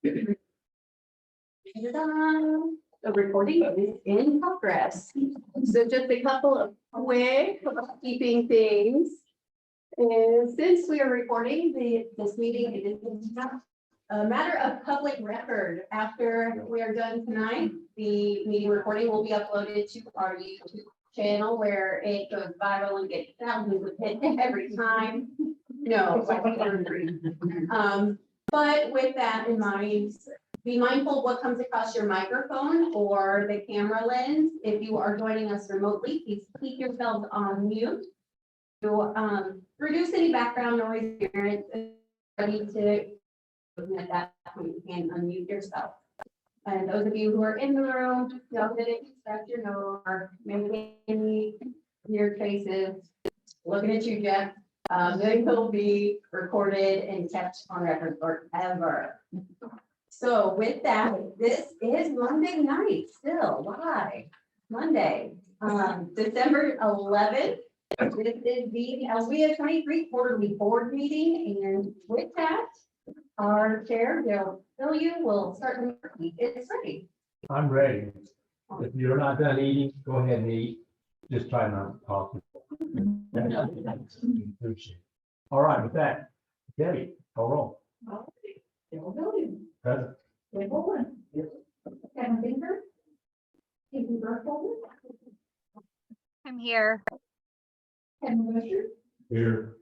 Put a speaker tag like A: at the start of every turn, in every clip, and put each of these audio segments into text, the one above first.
A: The recording is in progress. So just a couple of quick housekeeping things. And since we are recording this meeting, it is a matter of public record. After we are done tonight, the meeting recording will be uploaded to our YouTube channel where it goes viral and gets thousands of hits every time. No, but with that in mind, be mindful of what comes across your microphone or the camera lens. If you are joining us remotely, please keep yourselves on mute to reduce any background noise. Ready to at that point, you can unmute yourself. And those of you who are in the room, know that it scratch your nose or maybe any weird faces. Looking at you, Jeff. They will be recorded and kept on record forever. So with that, this is Monday night still live. Monday, December 11th. This is the LWIA 23 quarterly board meeting, and with that, our chair, Bill will start the meeting. It's ready.
B: I'm ready. If you're not done eating, go ahead and eat. Just try not to talk. All right, with that, Debbie, call roll.
A: Bill Williams.
B: Present.
A: Bill Boland. Kevin Finger. Stephen Burkholder.
C: I'm here.
A: Kevin Busher.
B: Here.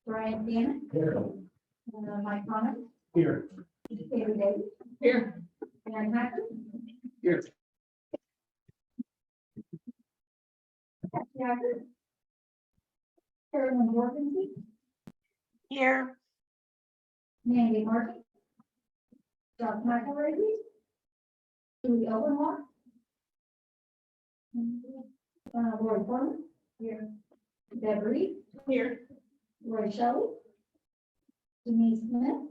A: Brian Gannon.
B: Here.
A: Mike Connor.
B: Here.
A: David Davis.
B: Here.
A: Aaron Hacker.
B: Here.
A: Kathy Hacker. Carolyn Morganson.
C: Here.
A: Mandy Martin. Josh McElroy. Julie Owenmore. Roy Foreman. Here. Deb Reed. Here. Roy Shelley. Denise Smith.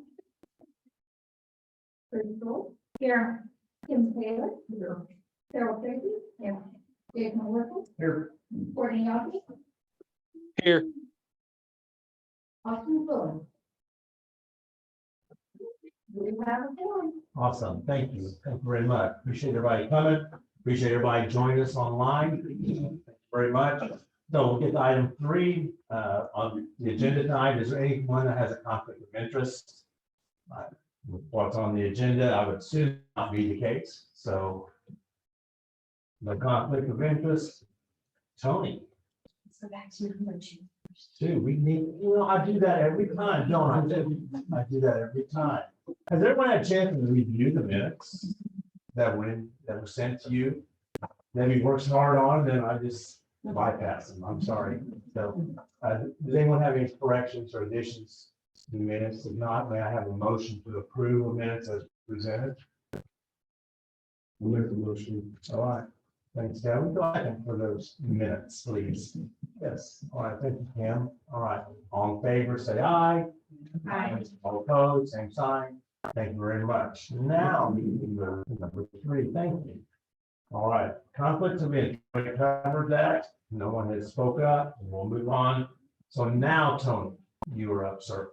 A: Chris Gold. Here. Kim Taylor. Here. Carol Tracy. Here. Jason Workle.
B: Here.
A: Courtney Yockey.
D: Here.
A: Austin Fuller. We have a forum.
B: Awesome. Thank you. Thank you very much. Appreciate everybody coming. Appreciate everybody joining us online. Thank you very much. So we'll get to item 3 on the agenda tonight. Is there anyone that has a conflict of interest? With what's on the agenda, I would assume not be the case. So the conflict of interest, Tony.
A: So back to your motion.
B: Dude, we need, I do that every time, don't I? I do that every time. Has everyone had a chance to review the minutes that were sent to you? Debbie works hard on, then I just bypass them. I'm sorry. So, does anyone have any corrections or additions to the minutes? If not, may I have a motion to approve the minutes as presented?
D: I'll make the motion.
B: All right. Thanks, Kevin. Go ahead for those minutes, please. Yes. All right. Thank you, Kim. All right. All in favor, say aye.
A: Aye.
B: All opposed, same sign. Thank you very much. Now, we can go to number 3. Thank you. All right. Conflicts of interest. We covered that. No one has spoke up. We'll move on. So now, Tony, you are up, sir.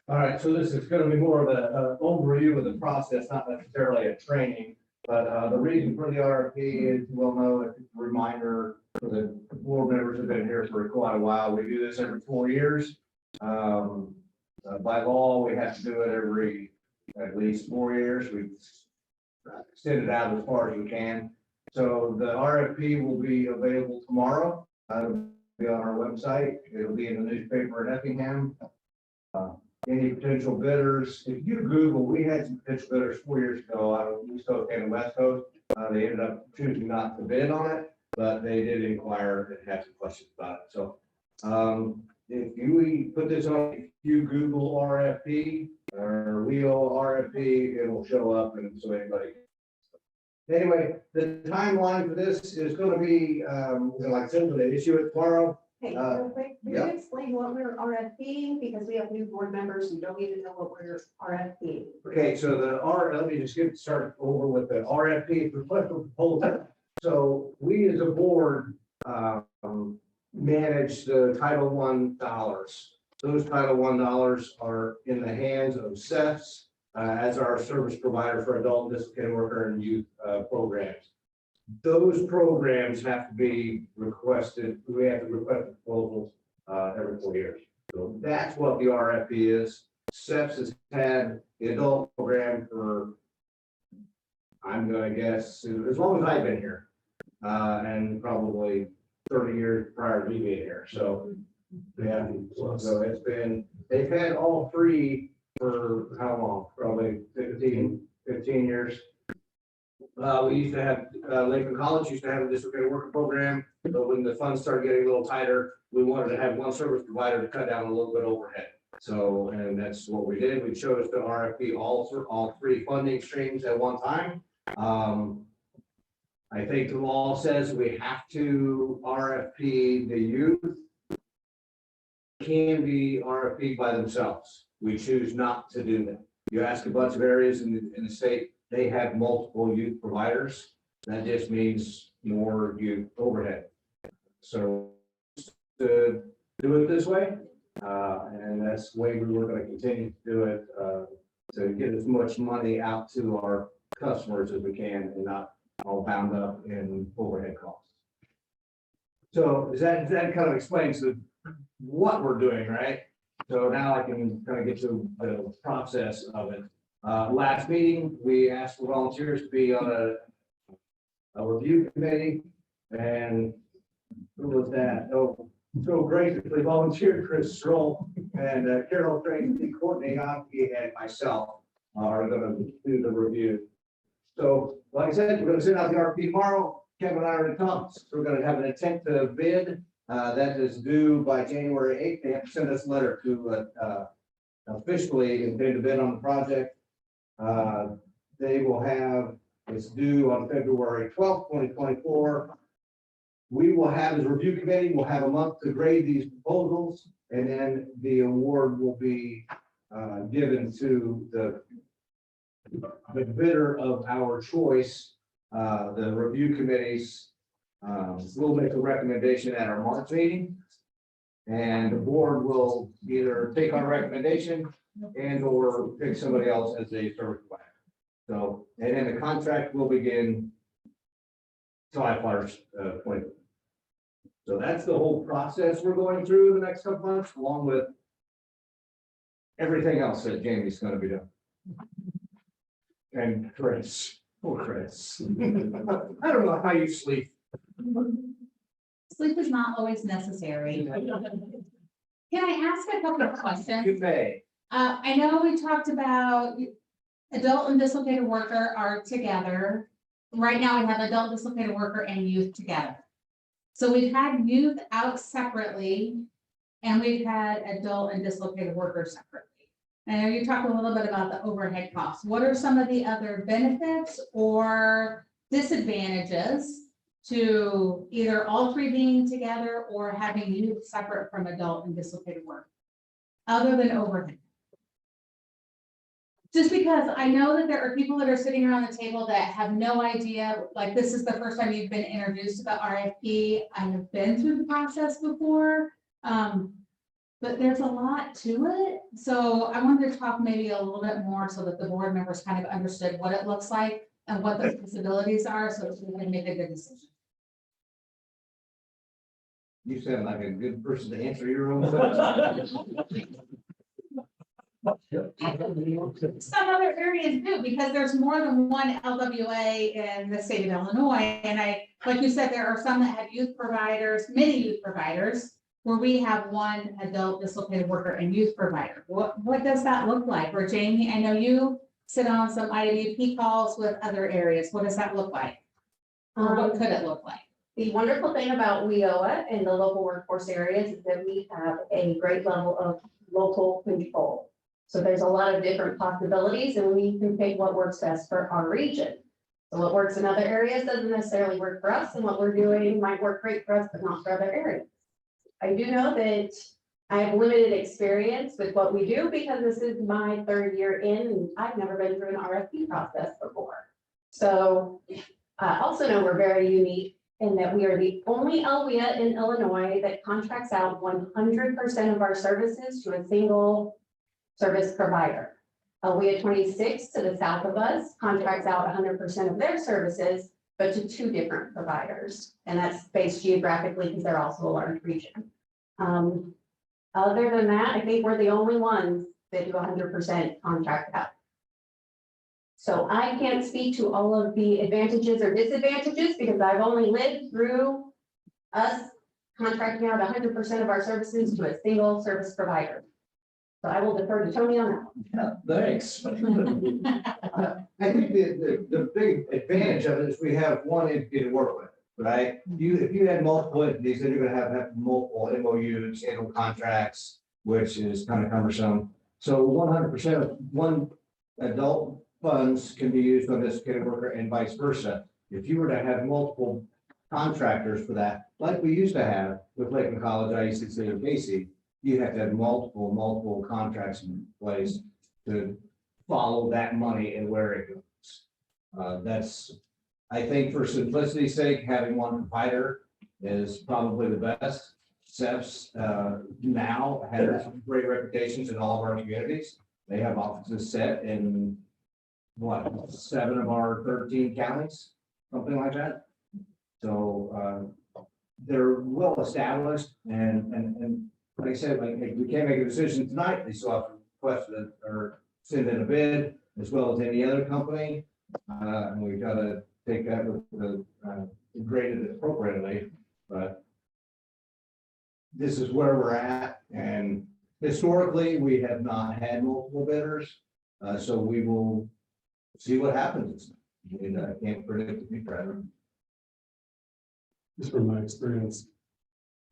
E: All right, so this is going to be more of an overview of the process, not necessarily a training. But the reason for the RFP is, well, know, it's a reminder for the board members who've been here for quite a while. We do this every 4 years. By law, we have to do it every at least 4 years. We extend it out as far as we can. So the RFP will be available tomorrow. It'll be on our website. It'll be in the newspaper in Effingham. Any potential bidders, if you Google, we had some potential bidders 4 years ago out of East Coast and the West Coast. They ended up choosing not to bid on it, but they did inquire and have some questions about it. So if we put this on, if you Google RFP or Wheel RFP, it'll show up, and so anybody. Anyway, the timeline for this is going to be, like I said, when they issue it tomorrow.
A: Hey, real quick, will you explain what we're RFPing, because we have new board members who don't even know what we're RFPing.
E: Okay, so let me just get started over with the RFP request for proposal. So we as a board manage the Title I dollars. Those Title I dollars are in the hands of SEFs as our service provider for adult and dislocated worker and youth programs. Those programs have to be requested, we have to request proposals every 4 years. So that's what the RFP is. SEPS has had the adult program for, I'm gonna guess, as long as I've been here, and probably 30 years prior to me being here. So, yeah, so it's been, they've had all three for how long? Probably 15 years. We used to have, Lakeland College used to have a dislocated worker program, but when the funds started getting a little tighter, we wanted to have one service provider to cut down a little bit overhead. So, and that's what we did. We chose to RFP all three funding streams at one time. I think the law says we have to RFP the youth. Can be RFP by themselves. We choose not to do that. You ask a bunch of areas in the state, they have multiple youth providers. That just means more youth overhead. So to do it this way, and that's the way we were going to continue to do it, to get as much money out to our customers as we can and not all bound up in overhead costs. So that kind of explains what we're doing, right? So now I can kind of get to the process of it. Last meeting, we asked for volunteers to be on a review committee, and who was that? Oh, so graciously volunteered Chris Stroll and Carol Tracy, Courtney, Anki, and myself are going to do the review. So, like I said, we're going to send out the RFP tomorrow. Kevin and I are in talks. So we're going to have an intent to bid. That is due by January 8th. They have to send us a letter to officially intend to bid on the project. They will have, it's due on February 12th, 2024. We will have, as a review committee, we'll have a month to grade these proposals, and then the award will be given to the bidder of our choice. The review committees will make a recommendation at our March meeting, and the board will either take our recommendation and or pick somebody else as a service provider. So, and then the contract will begin July 1st, 20. So that's the whole process we're going through the next couple months, along with everything else that Jamie's going to be doing. And Chris, poor Chris. I don't know how you sleep.
F: Sleep is not always necessary. Can I ask a couple of questions?
E: You may.
F: I know we talked about adult and dislocated worker are together. Right now we have adult dislocated worker and youth together. So we've had youth out separately and we've had adult and dislocated workers separately. I know you talked a little bit about the overhead costs. What are some of the other benefits or disadvantages to either all three being together or having youth separate from adult and dislocated work, other than overhead? Just because I know that there are people that are sitting around the table that have no idea, like this is the first time you've been introduced to the RFP. I have been through the process before, but there's a lot to it. So I wanted to talk maybe a little bit more so that the board members kind of understood what it looks like and what the possibilities are, so that we can make a good decision.
E: You sound like a good person to answer your own question.
F: Some other areas do, because there's more than one LWA in the state of Illinois. And like you said, there are some that have youth providers, many youth providers, where we have one adult dislocated worker and youth provider. What does that look like? Or Jamie, I know you sit on some IWP calls with other areas. What does that look like? Or what could it look like?
A: The wonderful thing about WIOA and the local workforce areas is that we have a great level of local control. So there's a lot of different possibilities and we can pick what works best for our region. So what works in other areas doesn't necessarily work for us, and what we're doing might work great for us, but not for other areas. I do know that I have limited experience with what we do because this is my 3rd year in and I've never been through an RFP process before. So I also know we're very unique in that we are the only LWIA in Illinois that contracts out 100% of our services to a single service provider. LWIA 26 to the south of us contracts out 100% of their services, but to two different providers. And that's based geographically because they're also a large region. Other than that, I think we're the only ones that do 100% contract out. So I can't speak to all of the advantages or disadvantages because I've only lived through us contracting out 100% of our services to a single service provider. So I will defer to Tony on that.
E: Thanks. I think the big advantage of it is we have one entity to work with, right? If you had multiple entities, then you're gonna have multiple MOUs, annual contracts, which is kind of cumbersome. So 100% of one adult funds can be used on this kid worker and vice versa. If you were to have multiple contractors for that, like we used to have with Lakeland College, IECC, and Casey, you have to have multiple contracts in place to follow that money and where it goes. That's, I think for simplicity's sake, having one provider is probably the best. CEPS now has great reputations in all of our communities. They have offices set in what, 7 of our 13 counties, something like that. So they're well established and like I said, like we can't make a decision tonight. They still have to request it or send in a bid as well as any other company. And we've got to take that with the graded appropriately. But this is where we're at. And historically, we have not had multiple bidders. So we will see what happens. And I can't predict the future.
D: Just from my experience,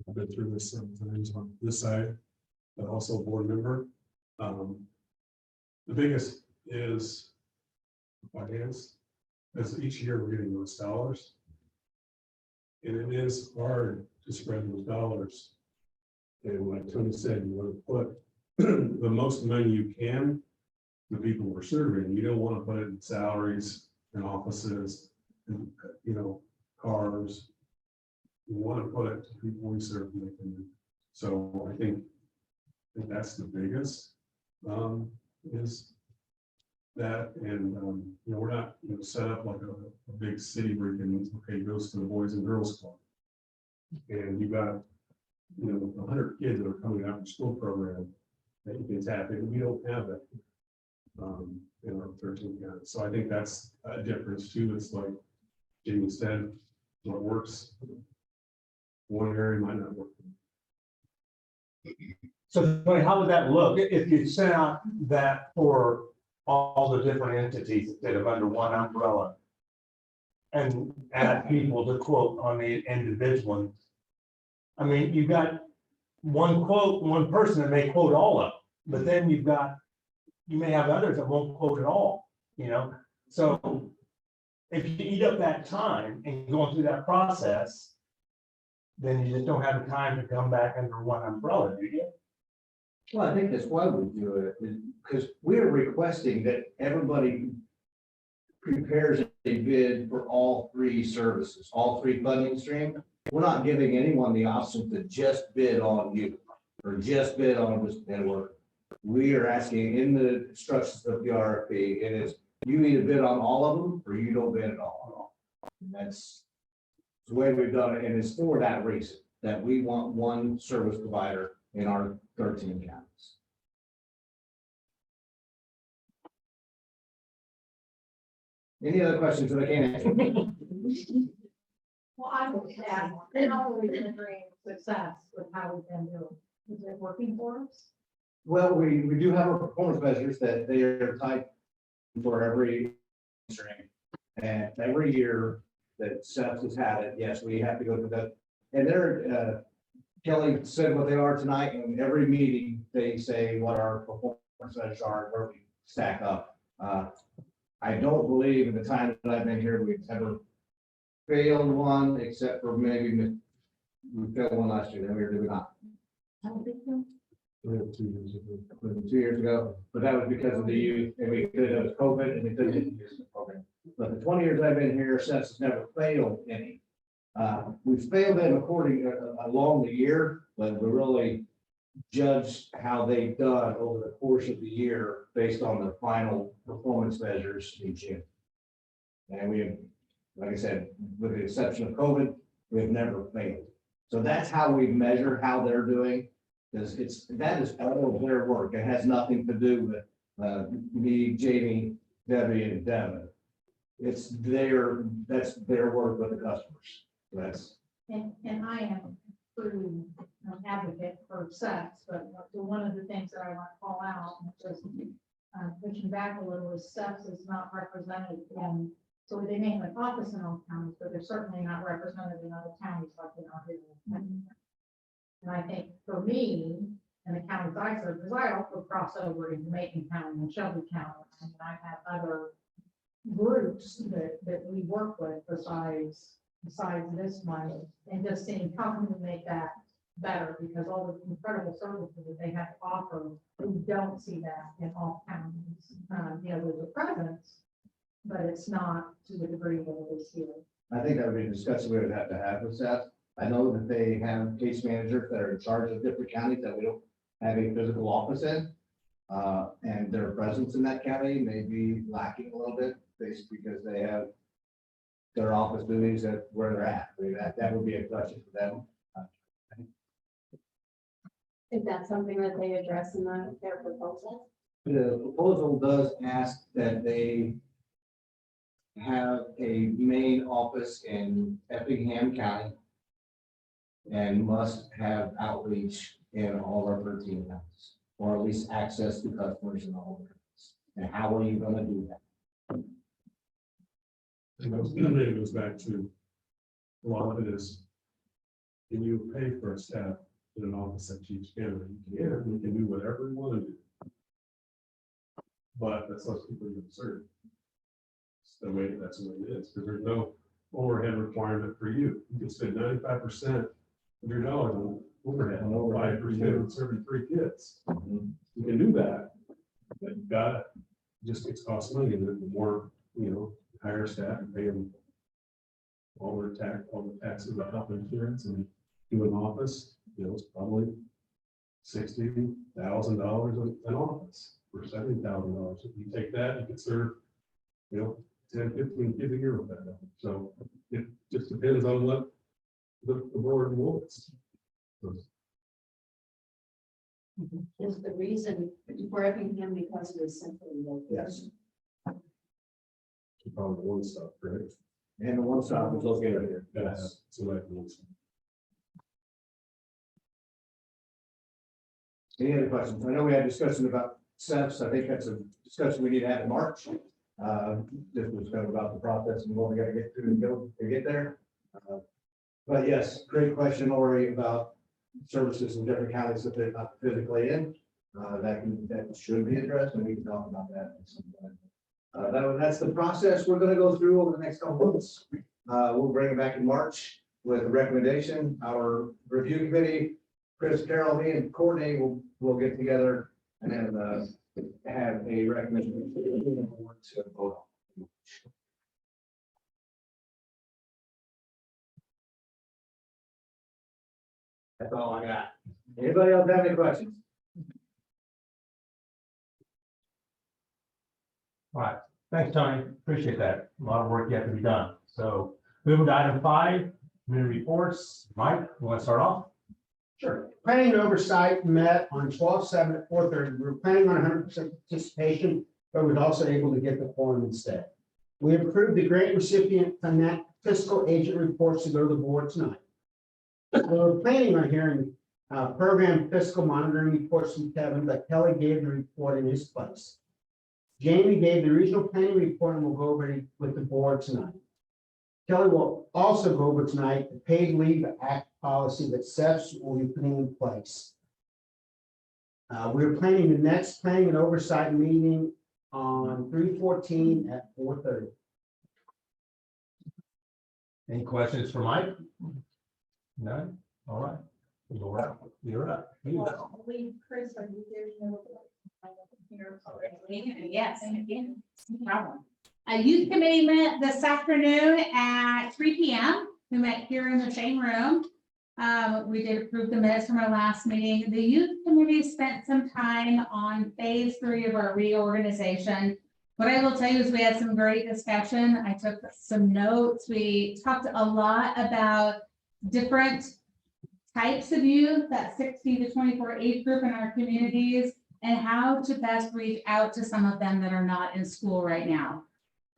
D: I've been through this several times on this side, but also a board member. The biggest is finance, as each year we're getting those dollars. And it is hard to spread those dollars. And like Tony said, you want to put the most money you can to the people we're serving. You don't want to put it in salaries and offices and, cars. We want to put it to people we serve. So I think that's the biggest, is that, and, we're not, set up like a big city where you can, okay, goes to the Boys and Girls Club. And you got, 100 kids that are coming out of the school program that you can tap in. We don't have that in our 13 counties. So I think that's a difference too. It's like Jamie said, what works one area might not work.
B: So Tony, how would that look if you sent out that for all the different entities instead of under one umbrella? And add people to quote on the individual. I mean, you've got one quote, one person that may quote all of them, but then you may have others that won't quote at all, So if you eat up that time and going through that process, then you just don't have the time to come back under one umbrella, do you?
E: Well, I think that's why we do it, is because we're requesting that everybody prepares a bid for all 3 services, all 3 funding streams. We're not giving anyone the option to just bid on you or just bid on this network. We are asking in the instructions of the RFP, it is you either bid on all of them or you don't bid at all. And that's the way we've done it, and it's for that reason, that we want one service provider in our 13 counties. Any other questions that I can't answer?
G: Well, I would ask, how are we measuring success with how we've been doing? Is it working for us?
E: Well, we do have our performance measures that they are tied for every stream. And every year that SEPS has had it, yes, we have to go through that. And they're, Kelly said what they are tonight, and every meeting, they say what our performance measures are, and where we stack up. I don't believe in the time that I've been here, we've ever failed one, except for maybe we failed one last year, then we did not.
G: I don't think so.
E: 2 years ago, but that was because of the youth, and we could, it was COVID, and we couldn't use the program. But the 20 years I've been here, SEPS has never failed any. We've failed them according along the year, but we really judge how they've done over the course of the year based on the final performance measures in June. And we have, like I said, with the exception of COVID, we have never failed. So that's how we measure how they're doing, because that is all of their work. It has nothing to do with me, Jamie, Debbie, and Devin. That's their work with the customers. That's,
G: And I am true advocate for sex, but one of the things that I want to call out, just pushing back a little, is sex is not represented in, so they may have an office in all counties, but they're certainly not represented in other counties like they are here. And I think for me, and the counties I serve, because I also cross over into Macon County and Shelby County, and I have other groups that we work with besides this one, and just seeing how can we make that better, because all the incredible services that they have to offer, we don't see that in all counties. There's a presence, but it's not to the degree that it is here.
E: I think that would be a discussion we would have to have with Seth. I know that they have case managers that are in charge of different counties that we don't have a physical office in. And their presence in that county may be lacking a little bit, basically because they have their office duties at where they're at. I mean, that would be a question for them.
A: Is that something that they address in their proposal?
E: The proposal does ask that they have a main office in Effingham County and must have outreach in all our 13 counties, or at least access to customers in all of them. And how are you going to do that?
D: It goes back to, a lot of it is, can you pay for a staff in an office at each county? Yeah, we can do whatever we want to do. But that's what people get served. That's the way it is, because there's no overhead requirement for you. You can spend 95% of your dollars on overhead, buy 3 kids, serving 3 kids. You can do that, but you gotta, just it's cost money, and the more, hire staff and pay them all the taxes, the health insurance, and do an office, it's probably $60,000 an office for $70,000. If you take that, you can serve, 10, 15 kids a year with that. So it just depends on what the board wants.
H: Is the reason for Effingham because of the central location?
E: Yes.
D: Probably one stop, right?
E: And the one stop is located here.
D: Gotta have somebody who wants.
E: Any other questions? I know we had discussion about SEPs. I think that's a discussion we need to have in March. This was kind of about the process and what we got to get through to get there. But yes, great question, Lori, about services in different counties that they're not physically in. That should be addressed, and we can talk about that at some point. That's the process we're going to go through over the next couple of months. We'll bring it back in March with a recommendation. Our review committee, Chris, Carol, me, and Courtney will get together and then have a recommendation to vote on. That's all I got. Anybody else have any questions?
B: All right, thanks, Tony. Appreciate that. A lot of work yet to be done. So moving to item 5, community reports. Mike, you want to start off?
I: Sure. Planning and Oversight met on 12/7 at 4:30. We were planning on 100% participation, but we're also able to get the forum instead. We approved the grant recipient fiscal agent reports to go to the board tonight. We're planning on hearing program fiscal monitoring reports from Kevin, but Kelly gave the report in his place. Jamie gave the regional planning report and we'll go over it with the board tonight. Kelly will also go over tonight the paid leave act policy that SEPs will be putting in place. We're planning the next planning and oversight meeting on 3/14 at 4:30.
B: Any questions for Mike? None? All right. You're up.
G: Leave Chris, are you there?
F: Yes, again, no problem. A youth committee met this afternoon at 3 p.m. We met here in the same room. We did approve the minutes from our last meeting. The youth committee spent some time on phase 3 of our reorganization. What I will tell you is we had some great discussion. I took some notes. We talked a lot about different types of youth, that 16 to 24 age group in our communities, and how to best reach out to some of them that are not in school right now.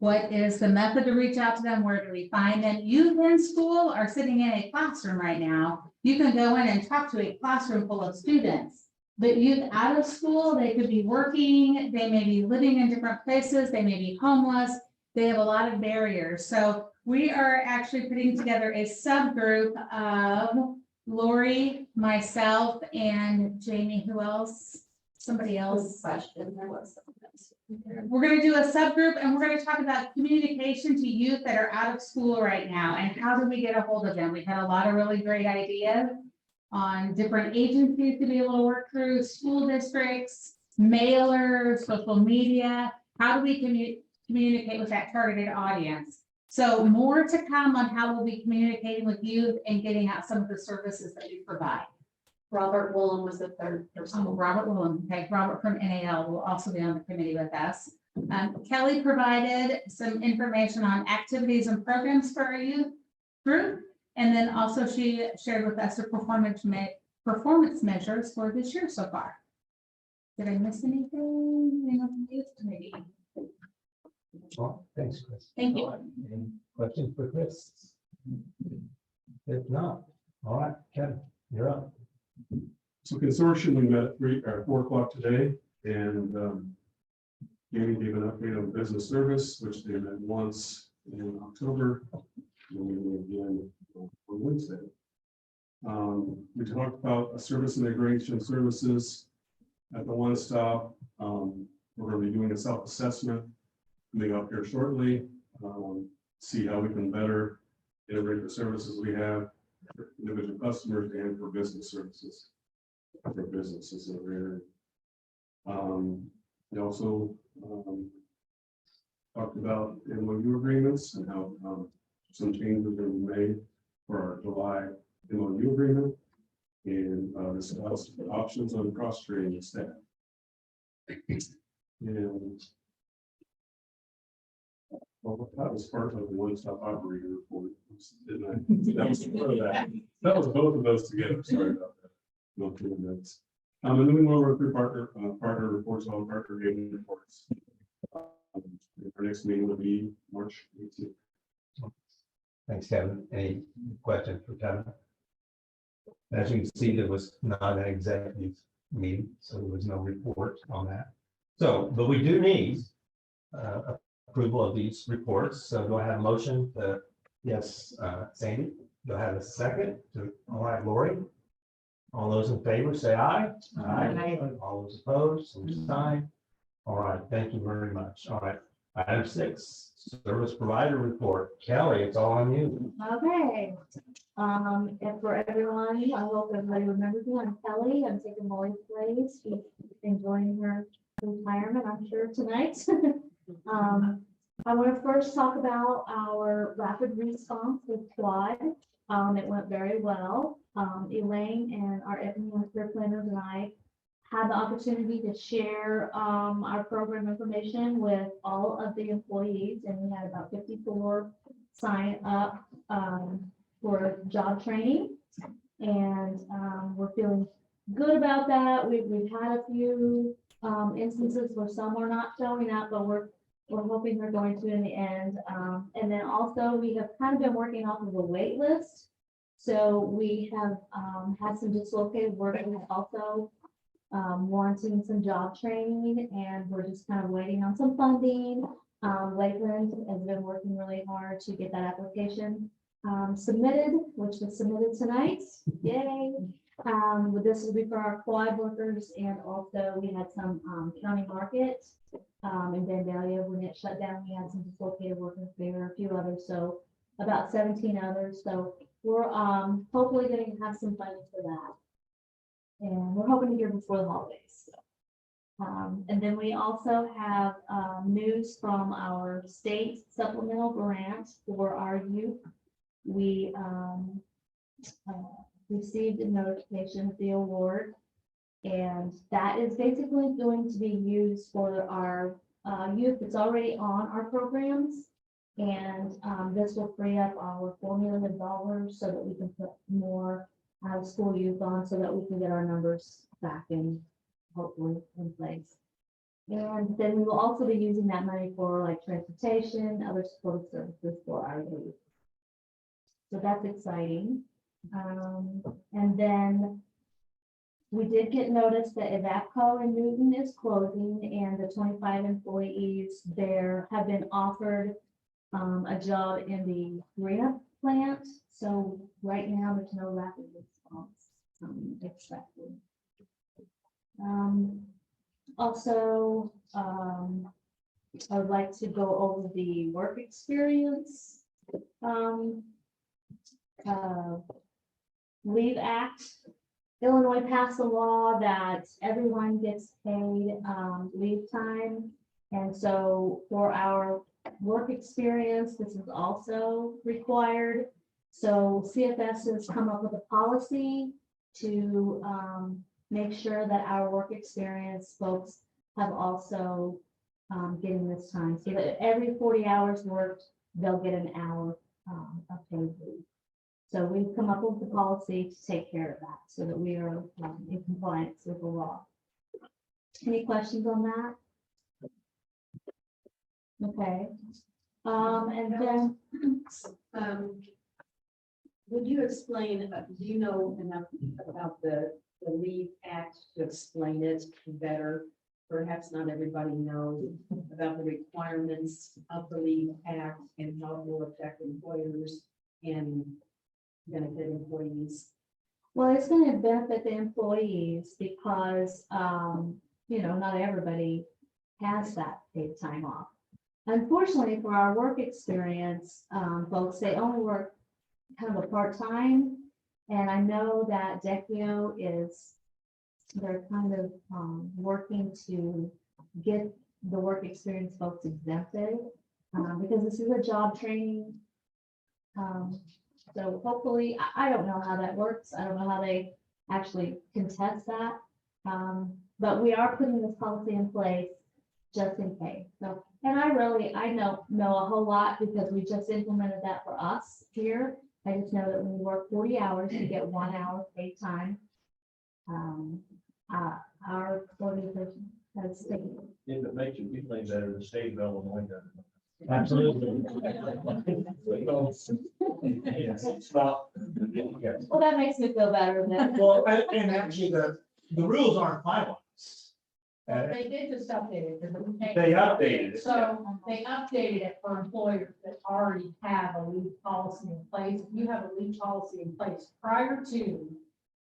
F: What is the method to reach out to them? Where do we find them? Youth in school are sitting in a classroom right now. You can go in and talk to a classroom full of students. But youth out of school, they could be working, they may be living in different places, they may be homeless. They have a lot of barriers. So we are actually putting together a subgroup of Lori, myself, and Jamie, who else? Somebody else.
A: Question, there was something else.
F: We're gonna do a subgroup and we're gonna talk about communication to youth that are out of school right now and how do we get a hold of them? We've had a lot of really great ideas on different agencies to be able to work through, school districts, mailers, social media. How do we communicate with that targeted audience? So more to come on how we'll be communicating with youth and getting out some of the services that we provide.
A: Robert Woolen was the third person.
F: Robert Willem, okay, Robert from NAL will also be on the committee with us. Kelly provided some information on activities and programs for our youth group. And then also she shared with us the performance measures for this year so far. Did I miss anything? Anything on the youth committee?
B: Well, thanks, Chris.
F: Thank you.
B: Any questions for Chris? If not, all right, Kevin, you're up.
D: So consortium, we met at 4 o'clock today, and Jamie gave an update on business service, which they met once in October, and we met again on Wednesday. We talked about a service integration services at the one stop. We're going to be doing a self-assessment coming up here shortly, see how we can better integrate the services we have for individual customers and for business services for businesses in our area. We also talked about MOU agreements and how some changes are going to be made for our July MOU agreement and discussed options on cross-training staff. And well, that was part of the one-stop operator report, didn't I? That was part of that. That was both of those together. Sorry about that. No kidding, that's. And then we went over through partner reports, all partner rating reports. Our next meeting will be March 18th.
B: Thanks, Kevin. Any questions for Kevin? As you can see, there was not an executive meeting, so there was no report on that. So, but we do need approval of these reports. So do I have a motion? Yes, Sandy, do I have a second? All right, Lori. All those in favor, say aye.
F: Aye.
B: All those opposed, same sign. All right, thank you very much. All right, item 6, service provider report. Kelly, it's all on you.
J: Okay, and for everyone, I hope everybody remembers me. I'm Kelly. I'm taking Molly's place. She's enjoying her retirement, I'm sure, tonight. I want to first talk about our rapid response with Quad. It went very well. Elaine and our FNU career planners and I had the opportunity to share our program information with all of the employees, and we had about 54 sign up for job training, and we're feeling good about that. We've had a few instances where some are not showing up, but we're hoping they're going to in the end. And then also we have kind of been working off of a wait list. So we have had some dislocated workers also wanting some job training, and we're just kind of waiting on some funding. Lakeland has been working really hard to get that application submitted, which was submitted tonight. Yay. This will be for our quad workers, and also we had some county market in Vandalia when it shut down. We had some dislocated workers there, a few others, so about 17 others. So we're hopefully going to have some funding for that, and we're hoping to hear before the holidays. And then we also have news from our state supplemental grant for our youth. We received a notification of the award. And that is basically going to be used for our youth that's already on our programs. And this will free up our $4 million so that we can put more out-of-school youth on, so that we can get our numbers back in, hopefully, in place. And then we will also be using that money for like transportation, other supportive services for our youth. So that's exciting. And then we did get notice that Evapco in Newton is closing, and the 25 employees there have been offered a job in the Korea plant. So right now, there's no rapid response expected. Also, I would like to go over the work experience Leave Act. Illinois passed a law that everyone gets paid leave time. And so for our work experience, this is also required. So CFS has come up with a policy to make sure that our work experience folks have also getting this time. So that every 40 hours worked, they'll get an hour of paid leave. So we've come up with the policy to take care of that so that we are in compliance with the law. Any questions on that? Okay. And then
H: Would you explain, do you know enough about the LEAD Act to explain it better? Perhaps not everybody knows about the requirements of the LEAD Act and how it will affect employers and benefit employees.
J: Well, it's going to benefit the employees because, not everybody has that paid time off. Unfortunately, for our work experience, folks, they only work kind of a part-time. And I know that DECIO they're kind of working to get the work experience folks exempted because this is a job training. So hopefully, I don't know how that works. I don't know how they actually contest that. But we are putting this policy in place just in case. So, and I know a whole lot because we just implemented that for us here. I just know that when you work 40 hours, you get 1 hour paid time. Our organization has stated.
B: If it makes you feel any better, the state of Illinois does. Absolutely.
J: Well, that makes me feel better then.
B: Well, and actually, the rules aren't finalized.
G: They did just update it.
B: They updated it.
G: So they updated it for employers that already have a leave policy in place. If you have a leave policy in place prior to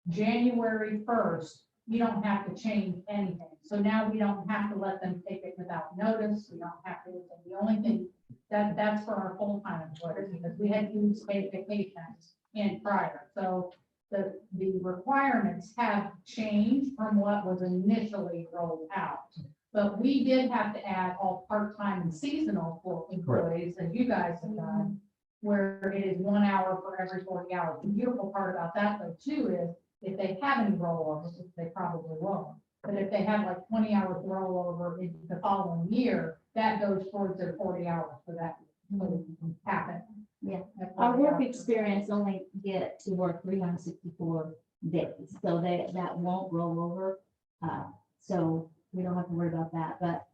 G: January 1st, you don't have to change anything. So now we don't have to let them take it without notice. We don't have to, the only thing that's for our full-time employers because we had used paid vacations in prior. So the requirements have changed from what was initially rolled out. But we did have to add all part-time and seasonal for employees, as you guys have done, where it is 1 hour for every 40 hours. The beautiful part about that though too is if they have any rollovers, which they probably won't, but if they have like 20 hours rollover in the following year, that goes towards their 40 hours for that to happen.
J: Yeah.
G: That
J: Our
G: 40
J: work
G: hours.
J: experience only get to work 364 days, so that won't roll over. So we don't have to worry about that, but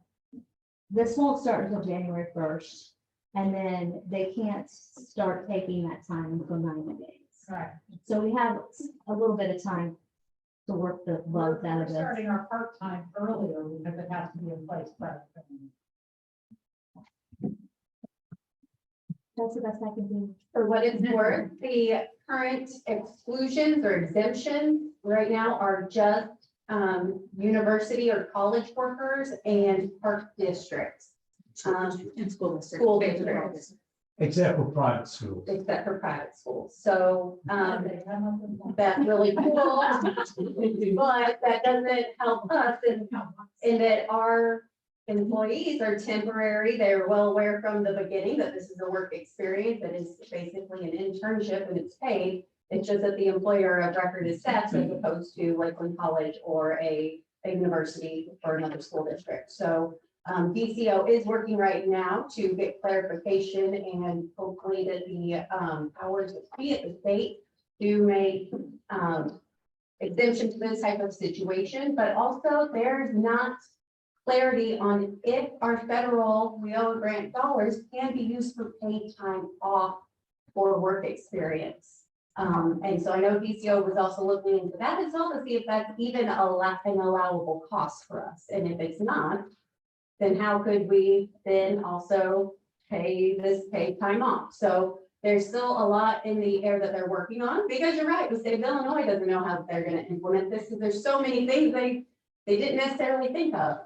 J: this won't start until January 1st. And then they can't start taking that time until 90 days.
G: Right.
J: So we have a little bit of time to work the bugs out
G: We're
J: of this.
G: starting our part-time earlier because it has to be in place.
J: That's the best I can do.
A: For what it's worth, the current exclusions or exemptions right now are just university or college workers and park districts.
H: In school district.
A: School districts,
B: Except for private schools.
A: except for private schools. So that's really cool. But that doesn't help us in that our employees are temporary. They're well aware from the beginning that this is a work experience. That is basically an internship and it's paid. It's just that the employer of record is SEPs as opposed to Lakeland College or a university or another school district. So DCO is working right now to get clarification and hopefully that the powers that be at the state do make exemption to this type of situation, but also there's not clarity on if our federal WIA grant dollars can be used for paid time off for work experience. And so I know DCO was also looking into that as well to see if that's even an allowable cost for us. And if it's not, then how could we then also pay this paid time off? So there's still a lot in the air that they're working on, because you're right, the state of Illinois doesn't know how they're going to implement this, because there's so many things they didn't necessarily think of.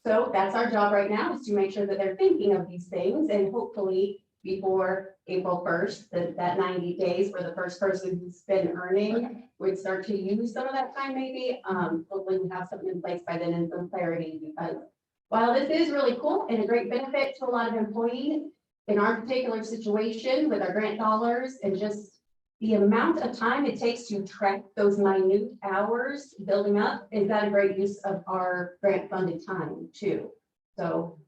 A: So that's our job right now, is to make sure that they're thinking of these things, and hopefully before April 1st, that 90 days where the first person who's been earning would start to use some of that time maybe. Hopefully we have something in place by then and some clarity, because while this is really cool and a great benefit to a lot of employees, in our particular situation with our grant dollars and just the amount of time it takes to track those minute hours building up, is that a great use of our grant funded time too. So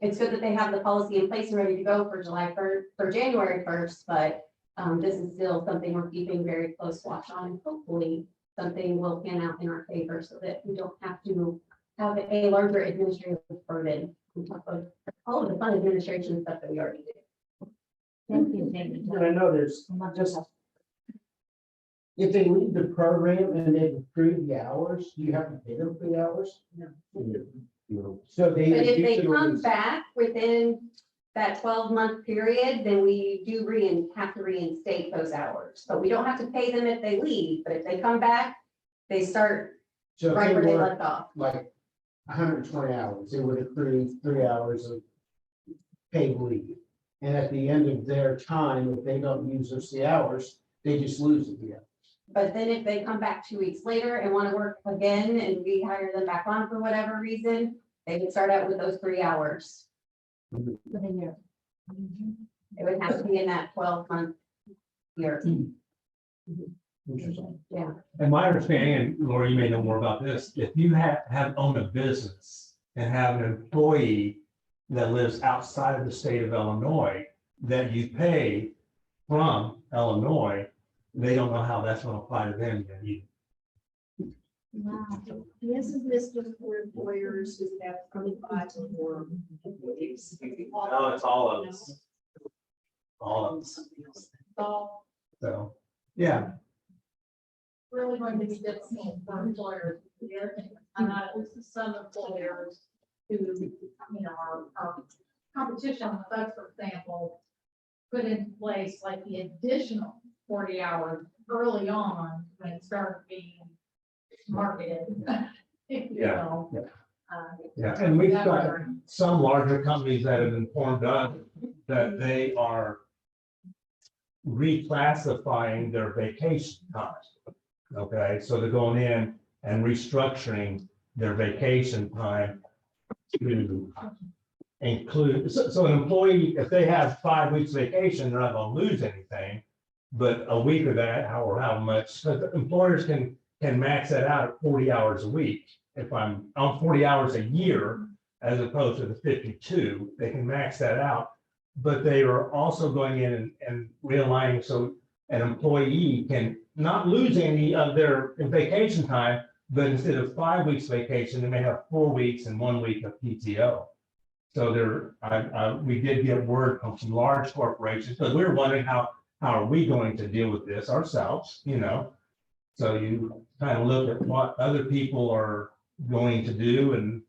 A: it's good that they have the policy in place and ready to go for January 1st, but this is still something we're keeping very close watch on. Hopefully something will pan out in our favor so that we don't have to have a larger administrative burden on top of all of the fun administration stuff that we already do.
J: Thank you, David.
I: And I know there's just, if they leave the program and they've approved the hours, do you have to pay them for the hours? No. So they.
A: But if they
I: usually
A: come
I: lose-
A: back within that 12-month period, then we do have to reinstate those hours. But we don't have to pay them if they leave, but if they come back, they start
I: So if
A: right
I: they
A: where they
I: work
A: left off.
I: like 120 hours, they would accrue 3 hours of paid leave. And at the end of their time, if they don't use those 3 hours, they just lose it. Yeah.
A: But then if they come back 2 weeks later and want to work again and we hire them back on for whatever reason, they can start out with those 3 hours.
J: For the year.
A: It would have to be in that 12-month year.
I: Interesting.
A: Yeah.
B: And my understanding, and Laura, you may know more about this, if you have owned a business and have an employee that lives outside of the state of Illinois that you pay from Illinois, they don't know how that's going to apply to them yet either.
J: Wow.
H: This is this just for employers who have 25 or more employees.
B: No, it's all of us. All of us. So, yeah.
G: Really going to be difficult for employers. And this is some employers who, our competition with us, for example, put in place like the additional 40 hours early on when it started being marketed. if you
B: Yeah.
G: will.
B: Yeah, and we've got some larger companies that have informed us that they are reclassifying their vacation time. Okay, so they're going in and restructuring their vacation time to include, so an employee, if they have 5 weeks vacation, they're not gonna lose anything. But a week of that, how much, but employers can max that out at 40 hours a week. If I'm on 40 hours a year, as opposed to the 52, they can max that out. But they are also going in and realigning so an employee can not lose any of their vacation time, but instead of 5 weeks vacation, they may have 4 weeks and 1 week of PTO. So we did get word from some large corporations, but we were wondering how are we going to deal with this ourselves, So you kind of look at what other people are going to do, and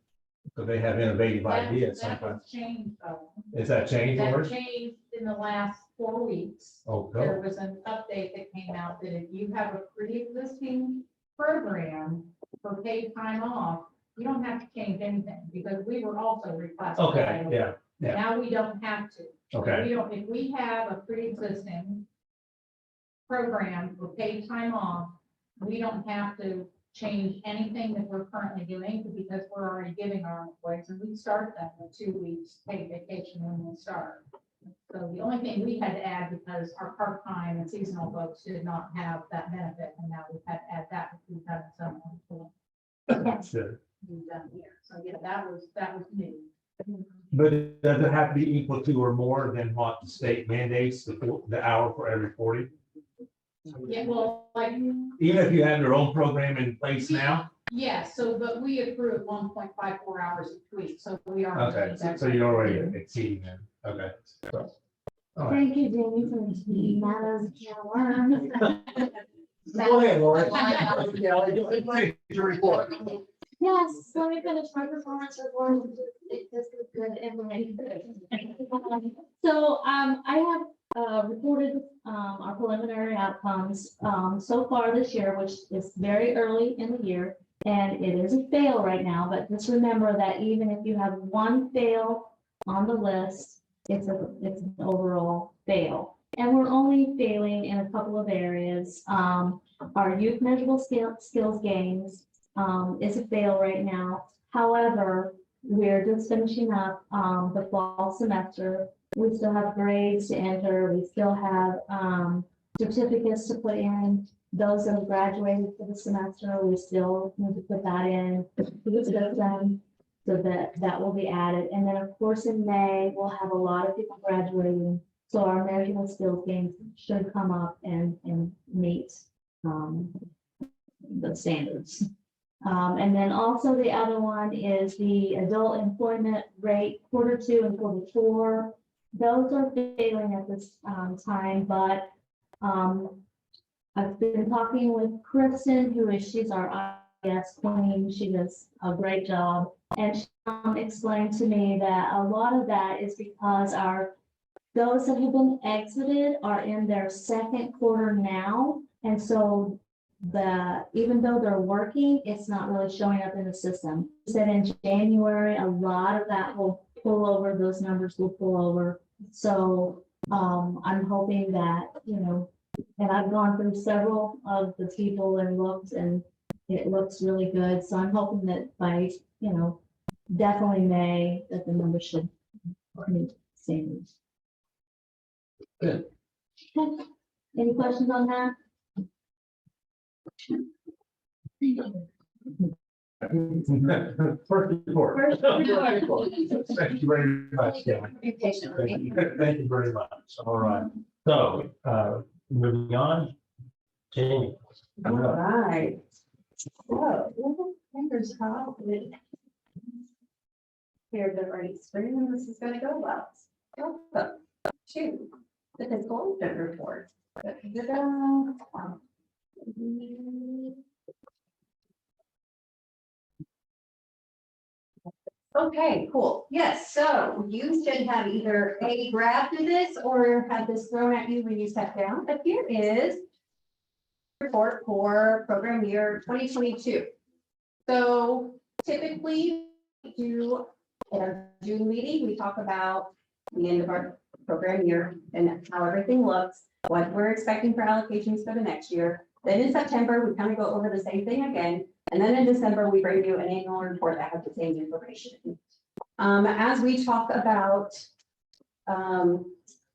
B: so they have innovative ideas
G: That
B: sometimes.
G: has changed though.
B: Is that changed,
G: That
B: Lord?
G: changed in the last 4 weeks.
B: Oh,
G: There
B: go.
G: was an update that came out that if you have a pre-existing program for paid time off, you don't have to change anything, because we were also reclassified.
B: Okay, yeah, yeah.
G: Now we don't have to.
B: okay,
G: If we have a pre-existing program for paid time off, we don't have to change anything that we're currently doing, because we're already giving our employees, and we start them with 2 weeks paid vacation when we start. So the only thing we had to add, because our part-time and seasonal folks did not have that benefit, and now we've had to add that, because we've had someone to
B: Sure.
G: do done here. So yeah, that was new.
B: But does it have to be equal to or more than what the state mandates, the hour for every 40?
G: Yeah, well, like,
B: Even if you have your own program in place now?
G: yeah, so, but we accrue at 1.54 hours each week, so we are.
B: Okay, so you're already exceeding them, okay. So, all right.
J: Thank you, Jamie, for eating that as a can of worms.
B: Go ahead, Lori. Your report.
J: Yes, let me finish my performance report. This is good information. So, I have reported, our preliminary outcomes, so far this year, which is very early in the year. And it is a fail right now, but just remember that even if you have one fail on the list, it's an overall fail. And we're only failing in a couple of areas. Our youth measurable skills gains, is a fail right now. However, we're just finishing up, the fall semester. We still have grades to enter. We still have, certificates to put in. Those that have graduated for the semester, we still need to put that in to the system, so that will be added. And then, of course, in May, we'll have a lot of people graduating. So our measurable skills gains should come up and meet, the standards. And then also the other one is the adult employment rate, Q2 and Q4. Those are failing at this, time, but, I've been talking with Kristen, she's our IS queen. She does a great job. And she explained to me that a lot of that is because those that have been exited are in their second quarter now. And so even though they're working, it's not really showing up in the system. She said in January, a lot of that will pull over, those numbers will pull over. So I'm hoping that, and I've gone through several of the people and looked, and it looks really good. So I'm hoping that by, definitely May, that the numbers should meet standards.
B: Good.
J: Okay. Any questions on that?
B: First report.
J: First report.
B: Thank you very much, Kevin. Thank you very much. All right. So, moving on. Jamie.
H: All right. So, fingers crossed. Here, the right screen, and this is gonna go well. Welcome to the fiscal audit report.
A: Okay, cool. Yes, so you should have either a graphed this or had this thrown at you when you sat down, but here is report for program year 2022. So typically you in our June meeting, we talk about the end of our program year and how everything looks, what we're expecting for allocations for the next year. Then in September, we kind of go over the same thing again. And then in December, we bring you an annual report that has the same information. As we talk about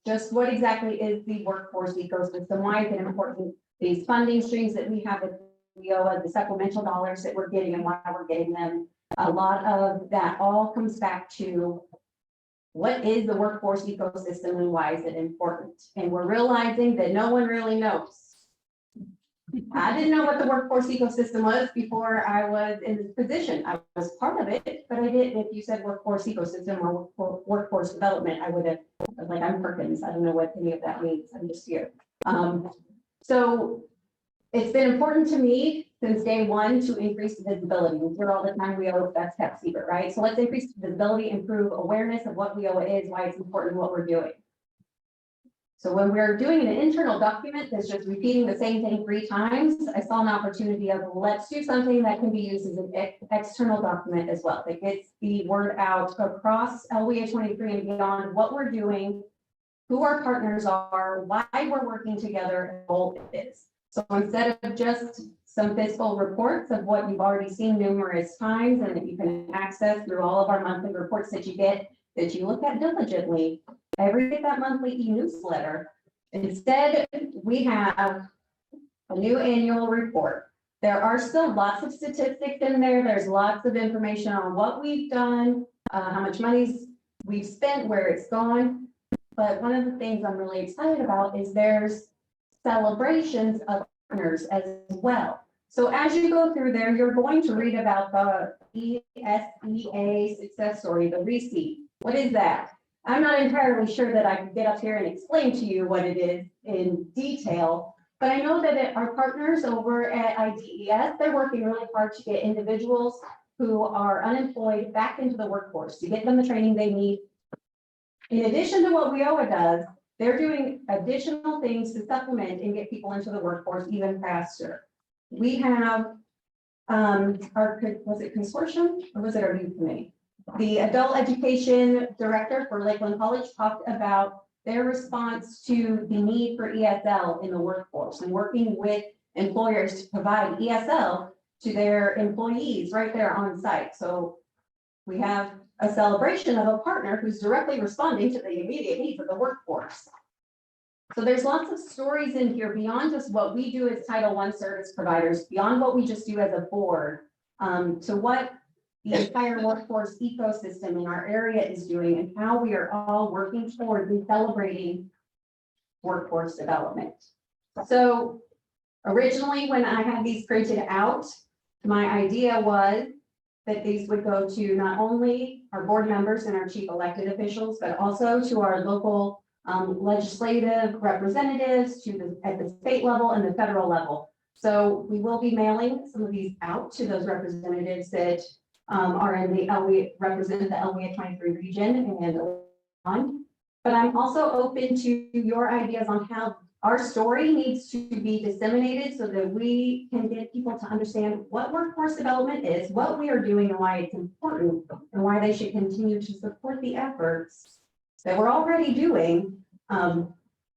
A: just what exactly is the workforce ecosystem, why is it important, these funding streams that we have with WIA, the supplemental dollars that we're getting and why we're getting them, a lot of that all comes back to what is the workforce ecosystem and why is it important? And we're realizing that no one really knows. I didn't know what the workforce ecosystem was before I was in this position. I was part of it, but I didn't. If you said workforce ecosystem or workforce development, I would have, like, I'm Perkins. I don't know what any of that means. I'm just here. So it's been important to me since day one to increase the visibility. We hear all the time we owe that's kept secret, right? So let's increase the visibility, improve awareness of what WIA is, why it's important, what we're doing. So when we're doing an internal document that's just repeating the same thing 3 times, I saw an opportunity of let's do something that can be used as an external document as well. That gets the word out across LWIA 23 and beyond what we're doing, who our partners are, why we're working together, and what goal it is. So instead of just some fiscal reports of what you've already seen numerous times and that you can access through all of our monthly reports that you get, that you look at diligently, get that monthly e-newsletter. Instead, we have a new annual report. There are still lots of statistics in there. There's lots of information on what we've done, how much money we've spent, where it's gone. But one of the things I'm really excited about is there's celebrations of partners as well. So as you go through there, you're going to read about the ESEA success story, the receipt. What is that? I'm not entirely sure that I can get up here and explain to you what it is in detail, but I know that our partners over at IDES, they're working really hard to get individuals who are unemployed back into the workforce, to get them the training they need. In addition to what WIOA does, they're doing additional things to supplement and get people into the workforce even faster. We have was it consortium or was it our youth committee? The adult education director for Lakeland College talked about their response to the need for ESL in the workforce and working with employers to provide ESL to their employees right there on site. So we have a celebration of a partner who's directly responding to the immediate needs of the workforce. So there's lots of stories in here beyond just what we do as Title I service providers, beyond what we just do as a board, to what the entire workforce ecosystem in our area is doing and how we are all working toward and celebrating workforce development. So originally, when I had these printed out, my idea was that these would go to not only our board members and our chief elected officials, but also to our local legislative representatives at the state level and the federal level. So we will be mailing some of these out to those representatives that are in the LWIA, represent the LWIA 23 region and on. But I'm also open to your ideas on how our story needs to be disseminated so that we can get people to understand what workforce development is, what we are doing and why it's important, and why they should continue to support the efforts that we're already doing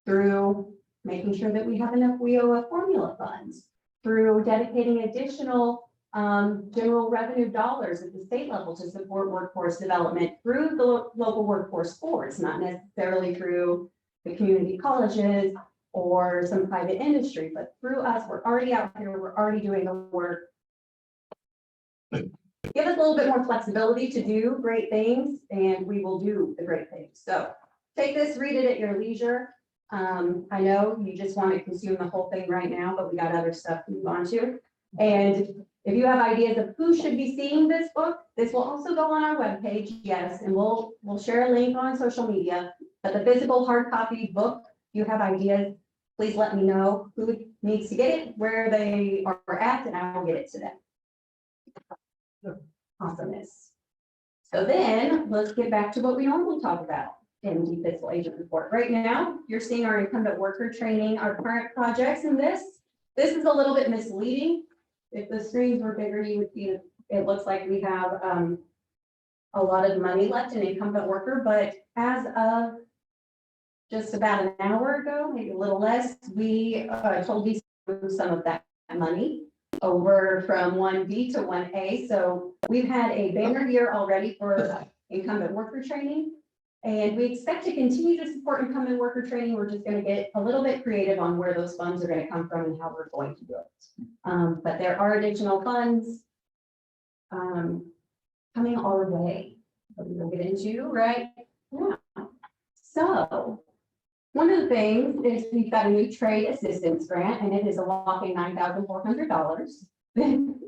A: through making sure that we have enough WIOA formula funds, through dedicating additional general revenue dollars at the state level to support workforce development through the local workforce boards, not necessarily through the community colleges or some private industry, but through us. We're already out here, we're already doing the work. Give us a little bit more flexibility to do great things, and we will do the great things. So take this, read it at your leisure. I know you just want to consume the whole thing right now, but we got other stuff to move on to. And if you have ideas of who should be seeing this book, this will also go on our webpage, yes, and we'll share a link on social media. But the physical hard copy book, if you have ideas, please let me know who needs to get it, where they are at, and I will get it to them. Awesomeness. So then let's get back to what we normally talk about in the fiscal agent report. Right now, you're seeing our incumbent worker training, our current projects in this. This is a little bit misleading. If the screens were bigger, you would see it looks like we have a lot of money left in incumbent worker, but as of just about an hour ago, maybe a little less, we told these some of that money over from 1B to 1A. So we've had a banner year already for incumbent worker training, and we expect to continue to support incumbent worker training. We're just going to get a little bit creative on where those funds are going to come from and how we're going to do it. But there are additional funds coming our way that we will get into right now. So one of the things is we've got a new trade assistance grant, and it is a whopping $9,400.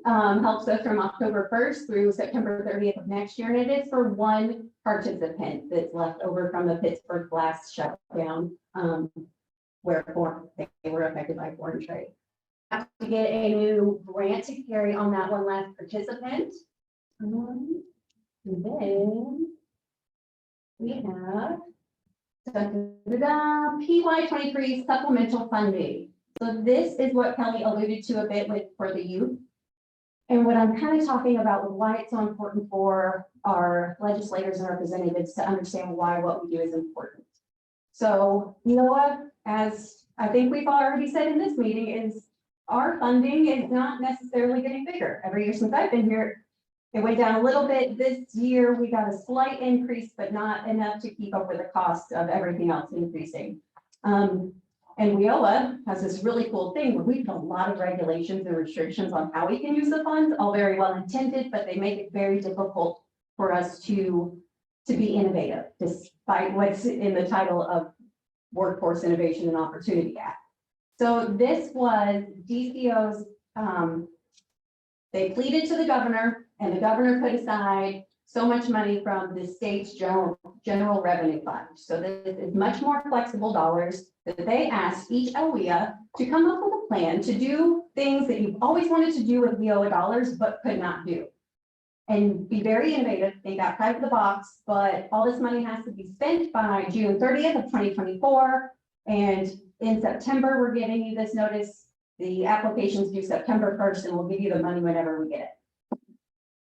A: Helps us from October 1st through September 30th of next year, and it is for one participant that's left over from the Pittsburgh blast shutdown, where they were affected by foreign trade. Have to get a new grant to carry on that one last participant. And then we have PY23 supplemental funding. So this is what Kelly alluded to a bit with for the youth. And what I'm kind of talking about with why it's so important for our legislators and representatives to understand why what we do is important. So, NOAA, as I think we've already said in this meeting, is our funding is not necessarily getting bigger. Every year since I've been here, It went down a little bit this year. We got a slight increase, but not enough to keep up with the cost of everything else increasing. And WIOA has this really cool thing where we put a lot of regulations and restrictions on how we can use the funds, all very well intended, but they make it very difficult for us to be innovative, despite what's in the title of Workforce Innovation and Opportunity Act. So this was DCO's, they pleaded to the governor, and the governor put aside so much money from the state's general revenue fund. So this is much more flexible dollars that they asked each LWIA to come up with a plan to do things that you've always wanted to do with WIOA dollars, but could not do. And be very innovative, think outside of the box, but all this money has to be spent by June 30th of 2024. And in September, we're giving you this notice. The application's due September 1st, and we'll give you the money whenever we get it.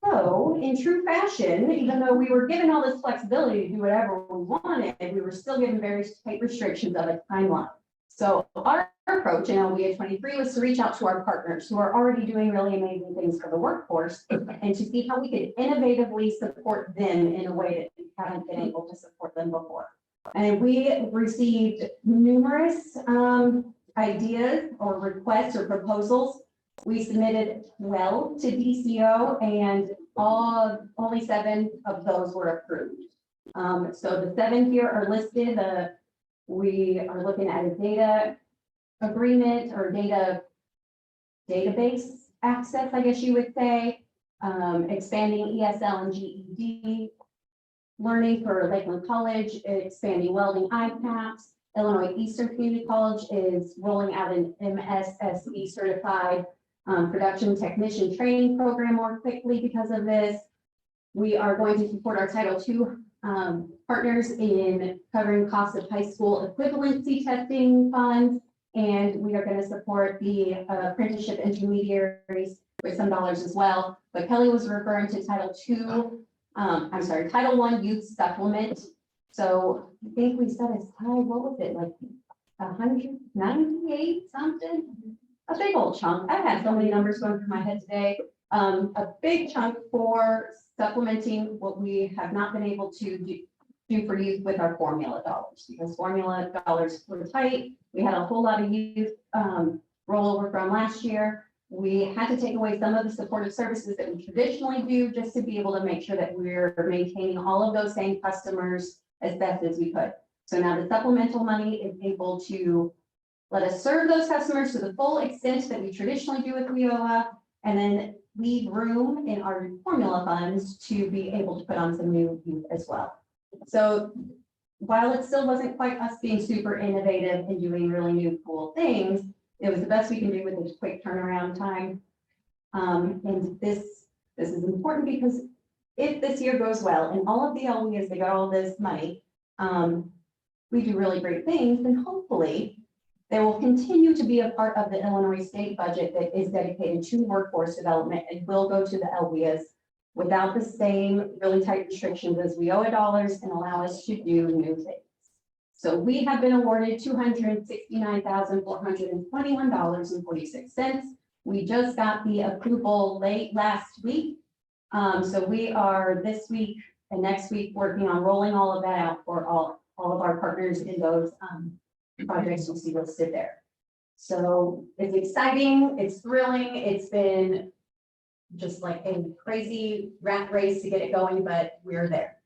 A: So in true fashion, even though we were given all this flexibility to do whatever we wanted, we were still given very tight restrictions of a timeline. So our approach in LWIA 23 was to reach out to our partners who are already doing really amazing things for the workforce and to see how we could innovatively support them in a way that we haven't been able to support them before. And we received numerous ideas or requests or proposals. We submitted 12 to DCO, and only 7 of those were approved. So the 7 here are listed. We are looking at a data agreement or database access, I guess you would say, expanding ESL and GED learning for Lakeland College, expanding welding ICAPS. Illinois Eastern Community College is rolling out an MSSE certified production technician training program more quickly because of this. We are going to support our Title II partners in covering costs of high school equivalency testing funds. And we are going to support the apprenticeship intermediaries with some dollars as well. But Kelly was referring to Title I youth supplement. So I think we set aside, what was it, like 198 something? A big old chunk. I had so many numbers going through my head today. A big chunk for supplementing what we have not been able to do for youth with our formula dollars, because formula dollars were tight. We had a whole lot of youth rollover from last year. We had to take away some of the supportive services that we traditionally do just to be able to make sure that we're maintaining all of those same customers as best as we could. So now the supplemental money is able to let us serve those customers to the full extent that we traditionally do with WIOA, and then leave room in our formula funds to be able to put on some new youth as well. So while it still wasn't quite us being super innovative and doing really new cool things, it was the best we can do with this quick turnaround time. And this is important because if this year goes well and all of the LWIAs, they got all this money, we do really great things, and hopefully they will continue to be a part of the Illinois state budget that is dedicated to workforce development and will go to the LWIAs without the same really tight restrictions as WIOA dollars, and allow us to do new things. So we have been awarded $269,421.46. We just got the approval late last week. So we are this week and next week working on rolling all of that out for all of our partners in those projects you see listed there. So it's exciting, it's thrilling, it's been just like a crazy rat race to get it going, but we're there.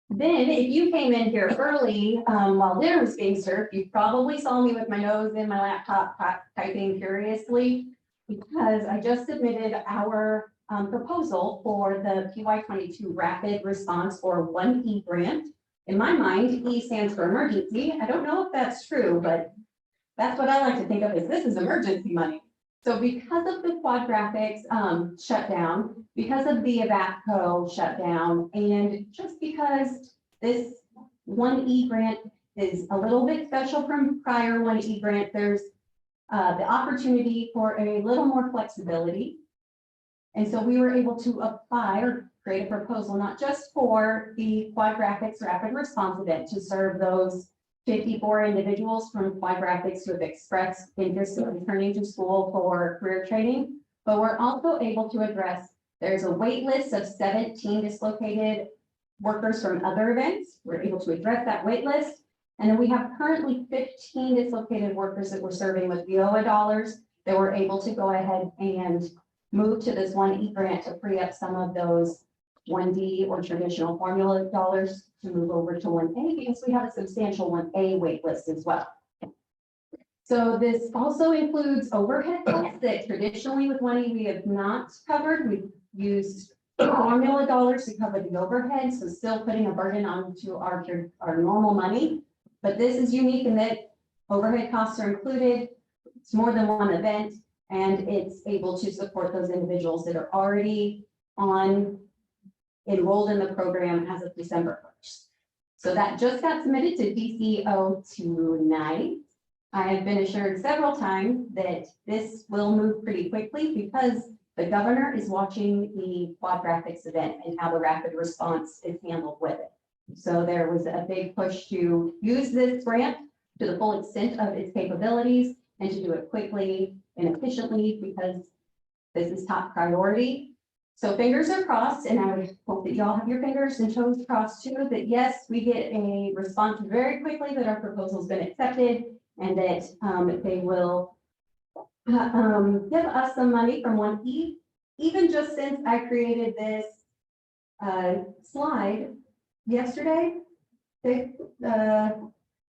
A: Then if you came in here early while dinner was being served, you probably saw me with my nose in my laptop typing furiously, because I just submitted our proposal for the PY22 Rapid Response or 1E grant. In my mind, E stands for emergency. I don't know if that's true, but that's what I like to think of as this is emergency money. So because of the Quad Graphics shutdown, because of the AVAPCO shutdown, and just because this 1E grant is a little bit special from prior 1E grant, there's the opportunity for a little more flexibility. And so we were able to apply or create a proposal, not just for the Quad Graphics Rapid Response event to serve those 54 individuals from Quad Graphics who have expressed interest in returning to school for career training, but we're also able to address There's a wait list of 17 dislocated workers from other events. We're able to address that wait list. And then we have currently 15 dislocated workers that we're serving with WIA dollars that we're able to go ahead and move to this 1E grant to free up some of those 1D or traditional formula dollars to move over to 1A because we have a substantial 1A wait list as well. So this also includes overhead costs that traditionally with 1E we have not covered. We've used formula dollars to cover the overhead, so still putting a burden onto our normal money. But this is unique in that overhead costs are included. It's more than one event, and it's able to support those individuals that are already enrolled in the program as of December 1st. So that just got submitted to DCO tonight. I have been assured several times that this will move pretty quickly because the governor is watching the quad graphics event and how the rapid response is handled with it. So there was a big push to use this grant to the full extent of its capabilities and to do it quickly and efficiently because this is top priority. So fingers are crossed, and I would hope that y'all have your fingers and toes crossed too, that yes, we get a response very quickly that our proposal's been accepted and that they will give us some money from 1E. Even just since I created this slide yesterday,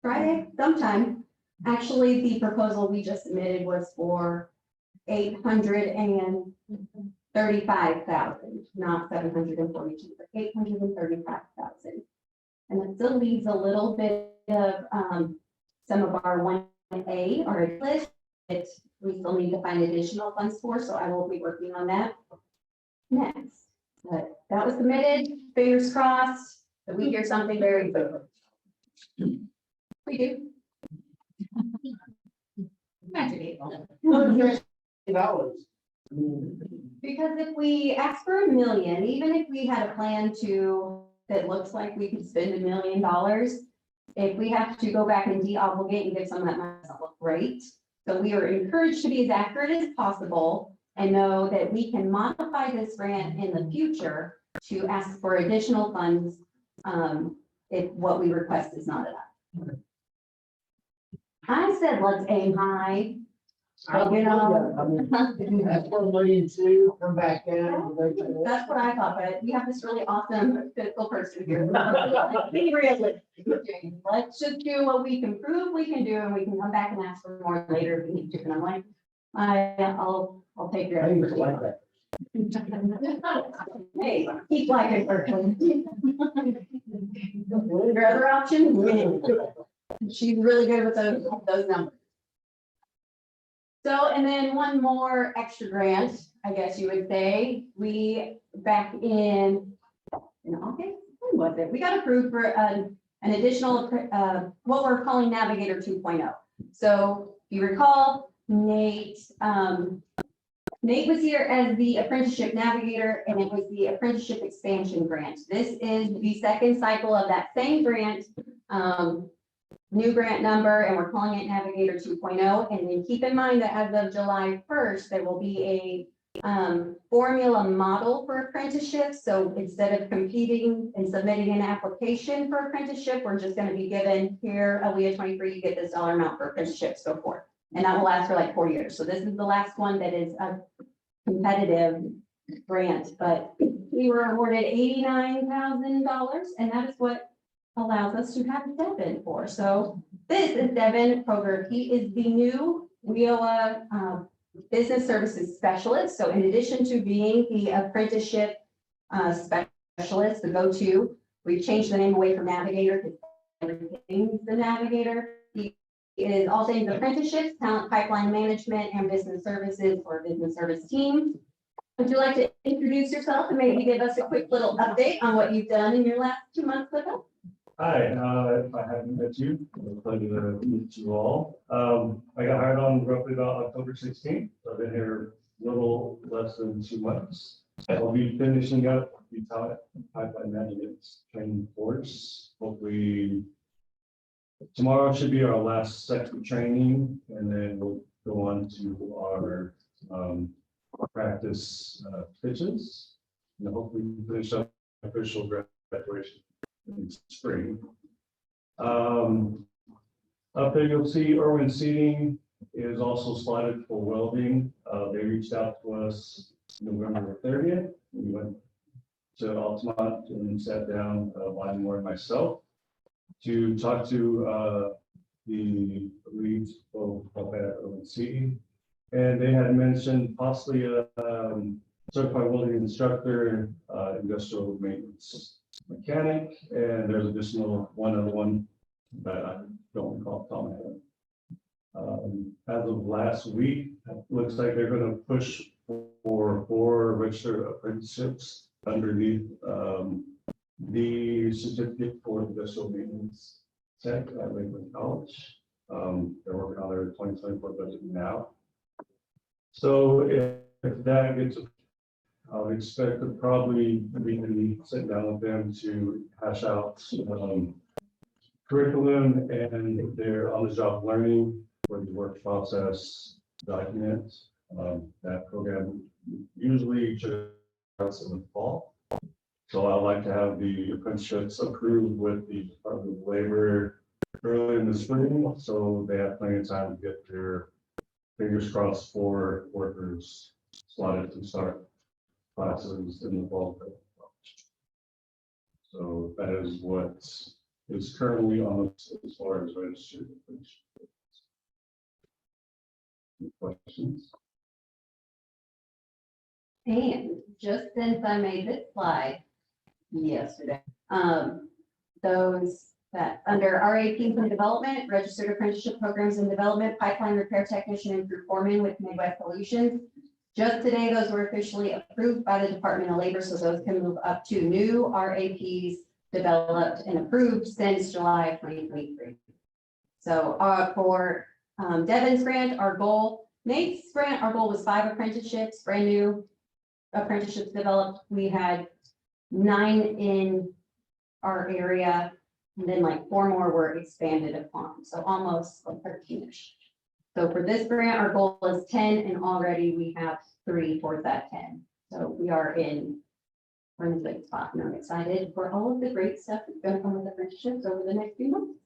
A: Friday, sometime, actually the proposal we just submitted was for 835,000, not 742, but 835,000. And it still leaves a little bit of some of our 1A or list that we still need to find additional funds for, so I will be working on that next. But that was submitted, fingers crossed, that we hear something very good. We do.
F: Magic 8 Ball.
I: Dollars.
A: Because if we ask for $1 million, even if we had a plan that looks like we could spend $1 million, if we have to go back and de-obligate and get some of that money, that look great. So we are encouraged to be as accurate as possible and know that we can modify this grant in the future to ask for additional funds if what we request is not enough. I said, let's aim high. But, you know,
I: That's 1 million too, come back down.
A: that's what I thought, but we have this really awesome fiscal person here. Be realistic. Let's just do what we can prove we can do, and we can come back and ask for more later if we need to. And I'm like, I'll take your.
I: I used to like that.
A: Hey, keep like it, Berkeley. Your other option? She's really good with those numbers. So, and then one more extra grant, I guess you would say, we back in August, when was it? We got approved for an additional, what we're calling Navigator 2.0. So if you recall, Nate was here as the apprenticeship navigator, and it was the apprenticeship expansion grant. This is the second cycle of that same grant. New grant number, and we're calling it Navigator 2.0. And then keep in mind that as of July 1st, there will be a formula model for apprenticeship. So instead of competing and submitting an application for apprenticeship, we're just going to be given here, LWIA 23, you get this dollar amount for apprenticeship, so forth. And that will last for like 4 years. So this is the last one that is a competitive grant, but we were awarded $89,000, and that is what allows us to have Devin for. So this is Devin Kroger. He is the new WIA business services specialist. So in addition to being the apprenticeship specialist, the go-to, we've changed the name away from navigator because everything's the navigator. He is all things apprenticeships, talent pipeline management, and business services or business service team. Would you like to introduce yourself and maybe give us a quick little update on what you've done in your last 2 months with us?
K: Hi, if I haven't met you, it's a pleasure to meet you all. I got hired on roughly about October 16th. So I've been here a little less than 2 months. I'll be finishing up the talent pipeline management training course. Hopefully tomorrow should be our last sector training, and then we'll go on to our practice pitches. hopefully finish up official graduation in spring. Up there, you'll see Irwin Seating is also slotted for welding. They reached out to us November 30th. We went to Altamont and sat down, Moore and myself, to talk to the leads of that Irwin Seating. And they had mentioned possibly a certified welding instructor, industrial maintenance mechanic, and there's additional one other one that I don't recall off the top of my head. As of last week, it looks like they're going to push for 4 registered apprenticeships underneath the certificate for industrial maintenance tech at Lakeland College. They're working on their 2024 budget now. So if that gets, I would expect to probably be sitting down with them to hash out curriculum and their on-the-job learning for the work process document. That program usually starts in the fall. So I'd like to have the apprenticeships approved with the Department of Labor early in the spring, so they have plenty of time to get their fingers crossed for workers slotted to start classes in the fall. So that is what is currently on as far as registered. Any questions?
A: And just since I made this slide yesterday, those that under RAP and development, registered apprenticeship programs and development, pipeline repair technician and foreman with Midwest Solutions. Just today, those were officially approved by the Department of Labor, so those can move up to new RAPs developed and approved since July of 2023. So for Devin's grant, our goal, Nate's grant, our goal was 5 apprenticeships, brand new apprenticeships developed. We had 9 in our area, and then like 4 more were expanded upon, so almost like 13-ish. So for this grant, our goal is 10, and already we have 3 towards that 10. So we are we're in a good spot, and I'm excited for all of the great stuff that's going to come with apprenticeships over the next few months.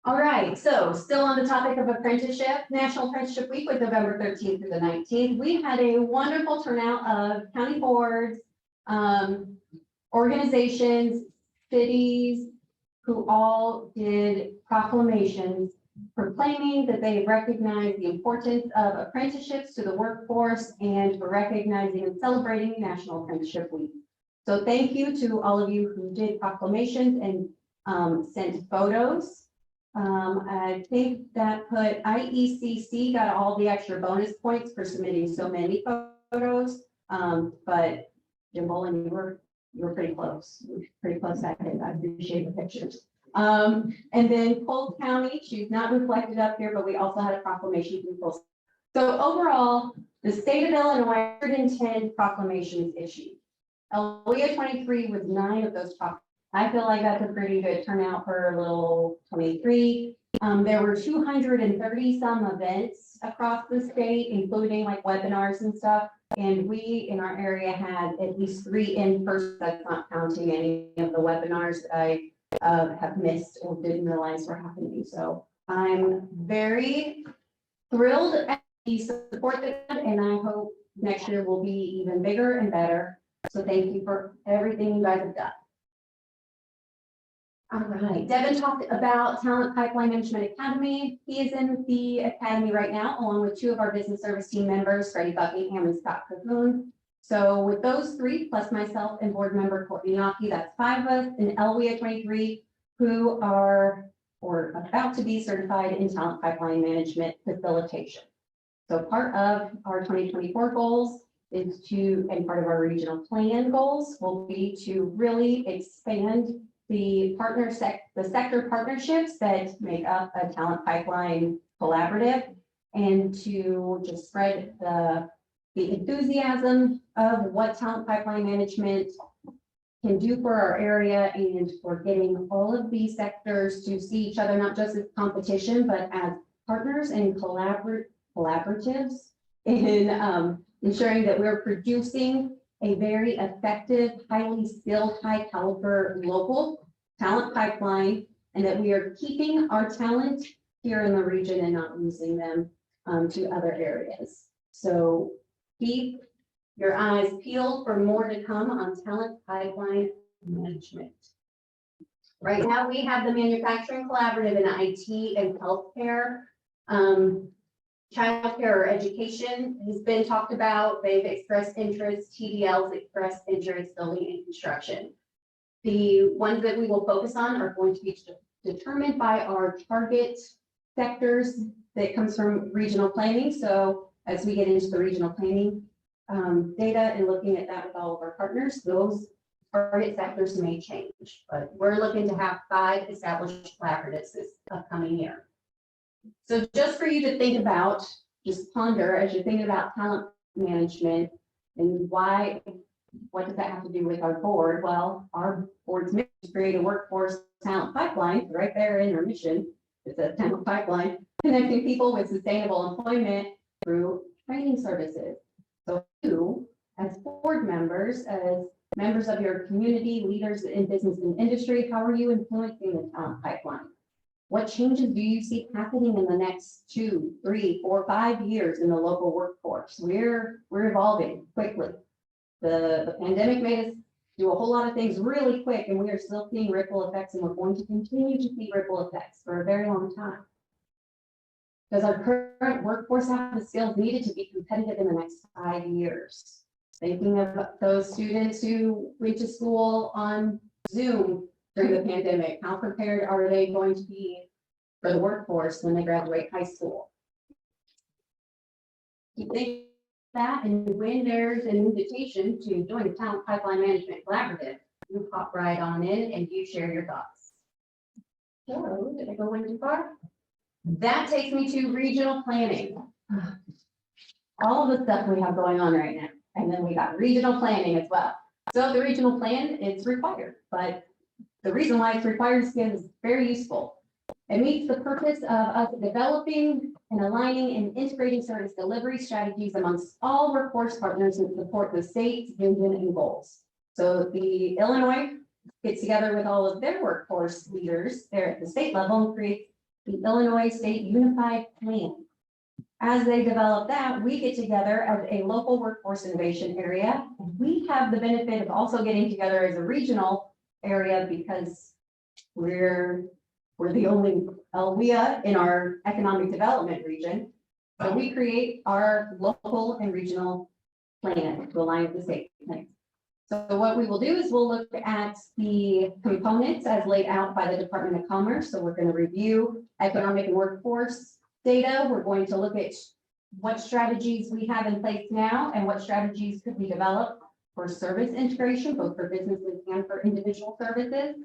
A: All right, so still on the topic of apprenticeship, National Apprenticeship Week was November 13th through the 19th. We had a wonderful turnout of county boards, organizations, cities, who all did proclamations proclaiming that they recognize the importance of apprenticeships to the workforce and for recognizing and celebrating National Apprenticeship Week. So thank you to all of you who did proclamations and sent photos. I think that put IECC got all the extra bonus points for submitting so many photos. But Jim Bolin, you were pretty close. Second. I appreciate the pictures. And then Polk County, she's not reflected up here, but we also had a proclamation from Polk. So overall, the state of Illinois 110 proclamations issued. LWIA 23 was 9 of those proclamations. I feel like that's a pretty good turnout for a little 23. There were 230 some events across the state, including like webinars and stuff. And we in our area had at least 3 in person. That's not counting any of the webinars that I have missed or didn't realize were happening. So I'm very thrilled at the support that, and I hope next year will be even bigger and better. So thank you for everything you guys have done. All right, Devin talked about Talent Pipeline Management Academy. He is in the academy right now, along with 2 of our business service team members, Freddie Buckingham and Scott Cahoon. So with those 3, plus myself and board member Courtney Yockey, that's 5 of us in LWIA 23 who are or about to be certified in Talent Pipeline Management Facilitation. So part of our 2024 goals is to, and part of our regional plan goals will be to really expand the sector partnerships that make up a talent pipeline collaborative, and to just spread the enthusiasm of what talent pipeline management can do for our area, and for getting all of these sectors to see each other, not just as competition, but as partners and collaboratives in ensuring that we're producing a very effective, highly skilled, high caliber local talent pipeline, and that we are keeping our talent here in the region and not losing them to other areas. So keep your eyes peeled for more to come on talent pipeline management. Right now, we have the manufacturing collaborative in IT and healthcare. Childcare or education has been talked about. They've expressed interest. TDL's expressed interest, building and construction. The ones that we will focus on are going to be determined by our target sectors that comes from regional planning. So as we get into the regional planning data and looking at that with all of our partners, those target sectors may change, but we're looking to have 5 established collaboratives this upcoming year. So just for you to think about, just ponder as you're thinking about talent management and why, what does that have to do with our board? Well, our board's mission is to create a workforce talent pipeline, right there in our mission. It's a talent pipeline, connecting people with sustainable employment through training services. So you, as board members, as members of your community, leaders in business and industry, how are you influencing the talent pipeline? What changes do you see happening in the next 2, 3, 4, 5 years in the local workforce? We're evolving quickly. The pandemic made us do a whole lot of things really quick, and we are still seeing ripple effects, and we're going to continue to see ripple effects for a very long time. Does our current workforce have the skills needed to be competitive in the next 5 years? Thinking of those students who went to school on Zoom during the pandemic, how prepared are they going to be for the workforce when they graduate high school? Keep thinking that, and when there's an invitation to join the Talent Pipeline Management Collaborative, you pop right on in and you share your thoughts. So, did I go way too far? That takes me to regional planning. All of the stuff we have going on right now, and then we got regional planning as well. So the regional plan, it's required, but the reason why it's required is because it's very useful. It meets the purpose of us developing and aligning and integrating service delivery strategies amongst all workforce partners that support the state's vision and goals. So the Illinois gets together with all of their workforce leaders there at the state level and creates the Illinois State Unified Plan. As they develop that, we get together as a local workforce innovation area. We have the benefit of also getting together as a regional area because we're the only LWIA in our economic development region. So we create our local and regional plan to align with the state plan. So what we will do is we'll look at the components as laid out by the Department of Commerce. So we're going to review economic and workforce data. We're going to look at what strategies we have in place now and what strategies could be developed for service integration, both for businesses and for individual services.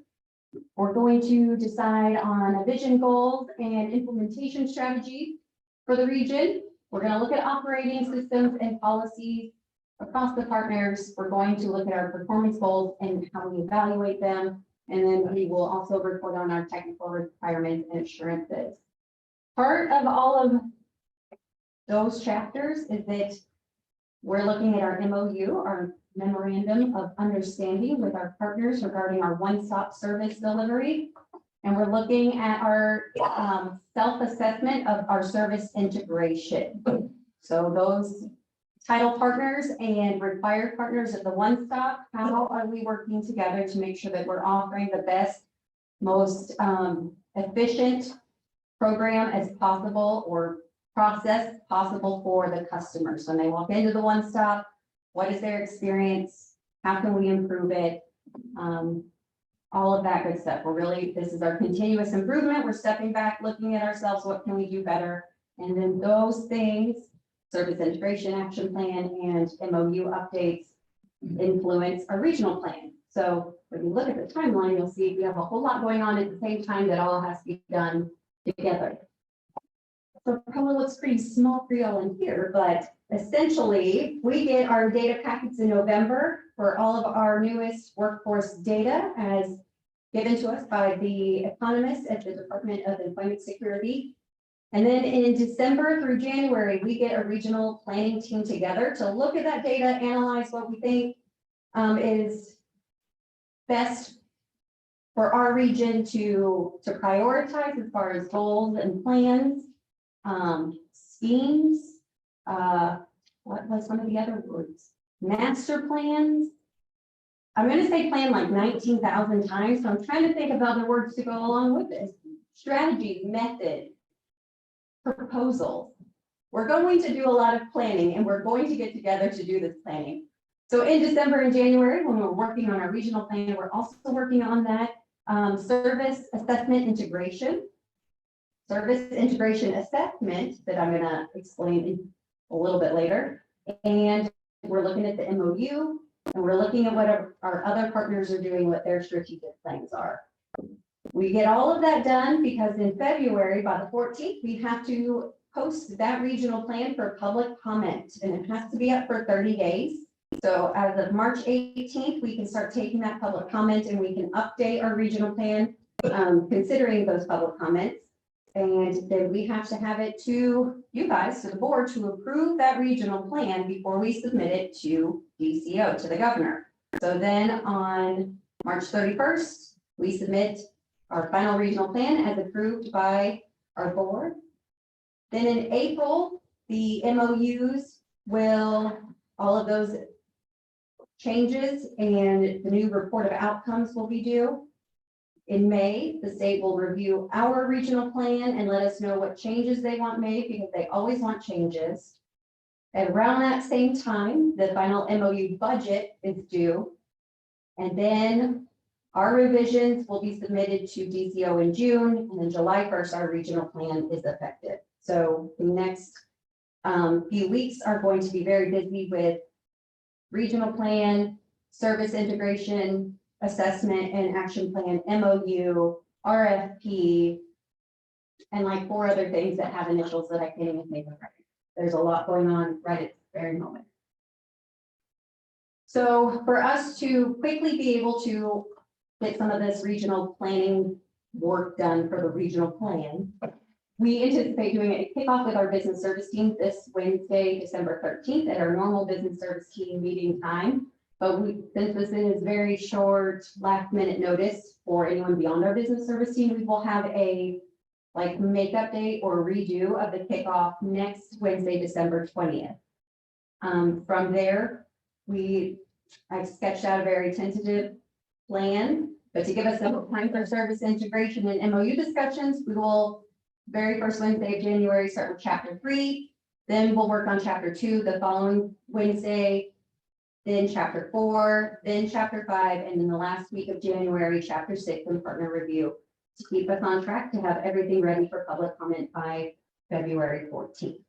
A: We're going to decide on a vision, goals, and implementation strategy for the region. We're going to look at operating systems and policies across the partners. We're going to look at our performance goals and how we evaluate them. And then we will also report on our technical requirements and assurances. Part of all of those chapters is that we're looking at our MOU, our Memorandum of Understanding with our partners regarding our one-stop service delivery. And we're looking at our self-assessment of our service integration. So those title partners and required partners at the one-stop, how are we working together to make sure that we're offering the best, most efficient program as possible or process possible for the customers when they walk into the one-stop? What is their experience? How can we improve it? All of that good stuff. This is our continuous improvement. We're stepping back, looking at ourselves. What can we do better? And then those things, service integration action plan and MOU updates, influence our regional plan. So when you look at the timeline, you'll see we have a whole lot going on at the same time that all has to be done together. So it probably looks pretty small for y'all in here, but essentially we get our data packets in November for all of our newest workforce data as given to us by the economists at the Department of Employment Security. And then in December through January, we get a regional planning team together to look at that data, analyze what we think is best for our region to prioritize as far as goals and plans, schemes, what was one of the other words? Master plans. I'm gonna say plan like 19,000 times, so I'm trying to think of other words to go along with this. Strategies, method, proposals. We're going to do a lot of planning and we're going to get together to do this planning. So in December and January, when we're working on our regional plan, we're also working on that service assessment integration. Service integration assessment that I'm gonna explain a little bit later. And we're looking at the MOU and we're looking at what our other partners are doing, what their strategic plans are. We get all of that done because in February, by the 14th, we have to post that regional plan for public comment, and it has to be up for 30 days. So as of March 18th, we can start taking that public comment and we can update our regional plan, considering those public comments. And then we have to have it to you guys, to the board, to approve that regional plan before we submit it to DCO, to the governor. So then on March 31st, we submit our final regional plan as approved by our board. Then in April, the MOUs will, all of those changes and the new report of outcomes will be due. In May, the state will review our regional plan and let us know what changes they want made because they always want changes. And around that same time, the final MOU budget is due. And then our revisions will be submitted to DCO in June, and then July 1st, our regional plan is effective. So the next few weeks are going to be very busy with regional plan, service integration, assessment and action plan, MOU, RFP, and like 4 other things that have initials that I can't even think of right now. There's a lot going on right at this very moment. So for us to quickly be able to get some of this regional planning work done for the regional plan, we anticipate doing a kickoff with our business service team this Wednesday, December 13th at our normal business service team meeting time. But since this is very short, last minute notice for anyone beyond our business service team, we will have a makeup date or redo of the kickoff next Wednesday, December 20th. From there, I've sketched out a very tentative plan, but to give us some time for service integration and MOU discussions, we will very first Wednesday of January start with chapter 3, then we'll work on chapter 2 the following Wednesday, then chapter 4, then chapter 5, and then the last week of January, chapter 6 and partner review to keep us on track to have everything ready for public comment by February 14th.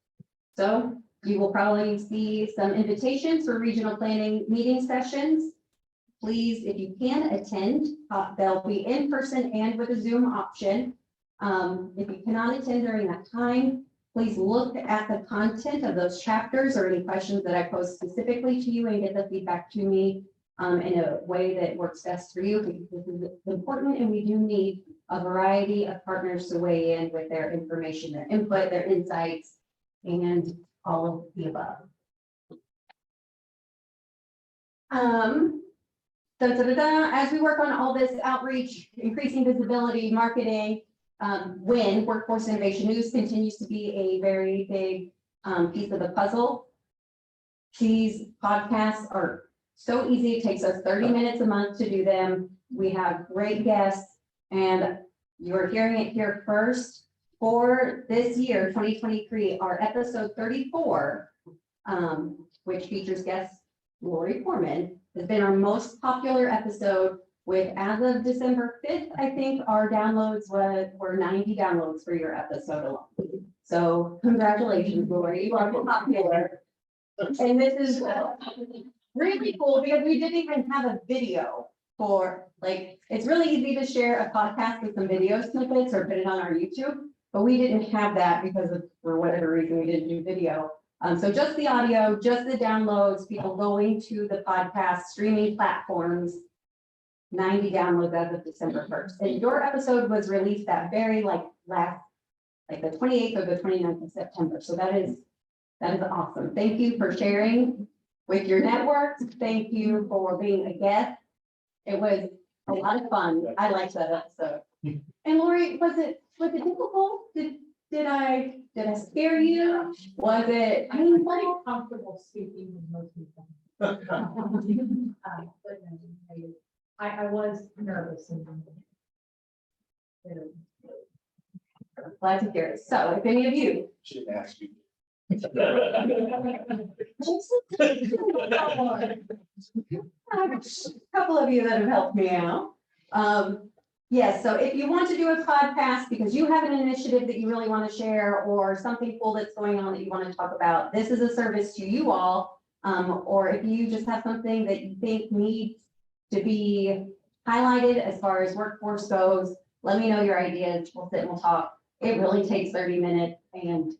A: So you will probably see some invitations for regional planning meeting sessions. Please, if you can attend, they'll be in person and with a Zoom option. If you cannot attend during that time, please look at the content of those chapters or any questions that I pose specifically to you and get the feedback to me in a way that works best for you, because this is important and we do need a variety of partners to weigh in with their information, their input, their insights, and all of the above. As we work on all this outreach, increasing visibility, marketing, when Workforce Innovation News continues to be a very big piece of the puzzle. These podcasts are so easy. It takes us 30 minutes a month to do them. We have great guests, and you're hearing it here first. For this year, 2023, our episode 34, which features guest Lori Foreman, has been our most popular episode. With, as of December 5th, I think our downloads were 90 downloads for your episode alone. So congratulations, Lori, you are popular. And this is really cool because we didn't even have a video for, it's really easy to share a podcast with some video snippets or put it on our YouTube, but we didn't have that because of, for whatever reason, we didn't do video. So just the audio, just the downloads, people going to the podcast streaming platforms, 90 downloads as of December 1st. And your episode was released that very last like the 28th or the 29th of September. So that is awesome. Thank you for sharing with your network. Thank you for being a guest. It was a lot of fun. I liked that episode. And Lori, was it difficult? Did I scare you? Was it
G: I'm pretty
A: painful?
G: comfortable speaking with most people. But no, I was nervous and.
A: Glad to hear it. So if any of you.
E: Should ask you.
A: A couple of you that have helped me out. Yes, so if you want to do a podcast because you have an initiative that you really want to share or something cool that's going on that you want to talk about, this is a service to you all. Or if you just have something that you think needs to be highlighted as far as workforce goes, let me know your ideas. We'll sit and we'll talk. It really takes 30 minutes and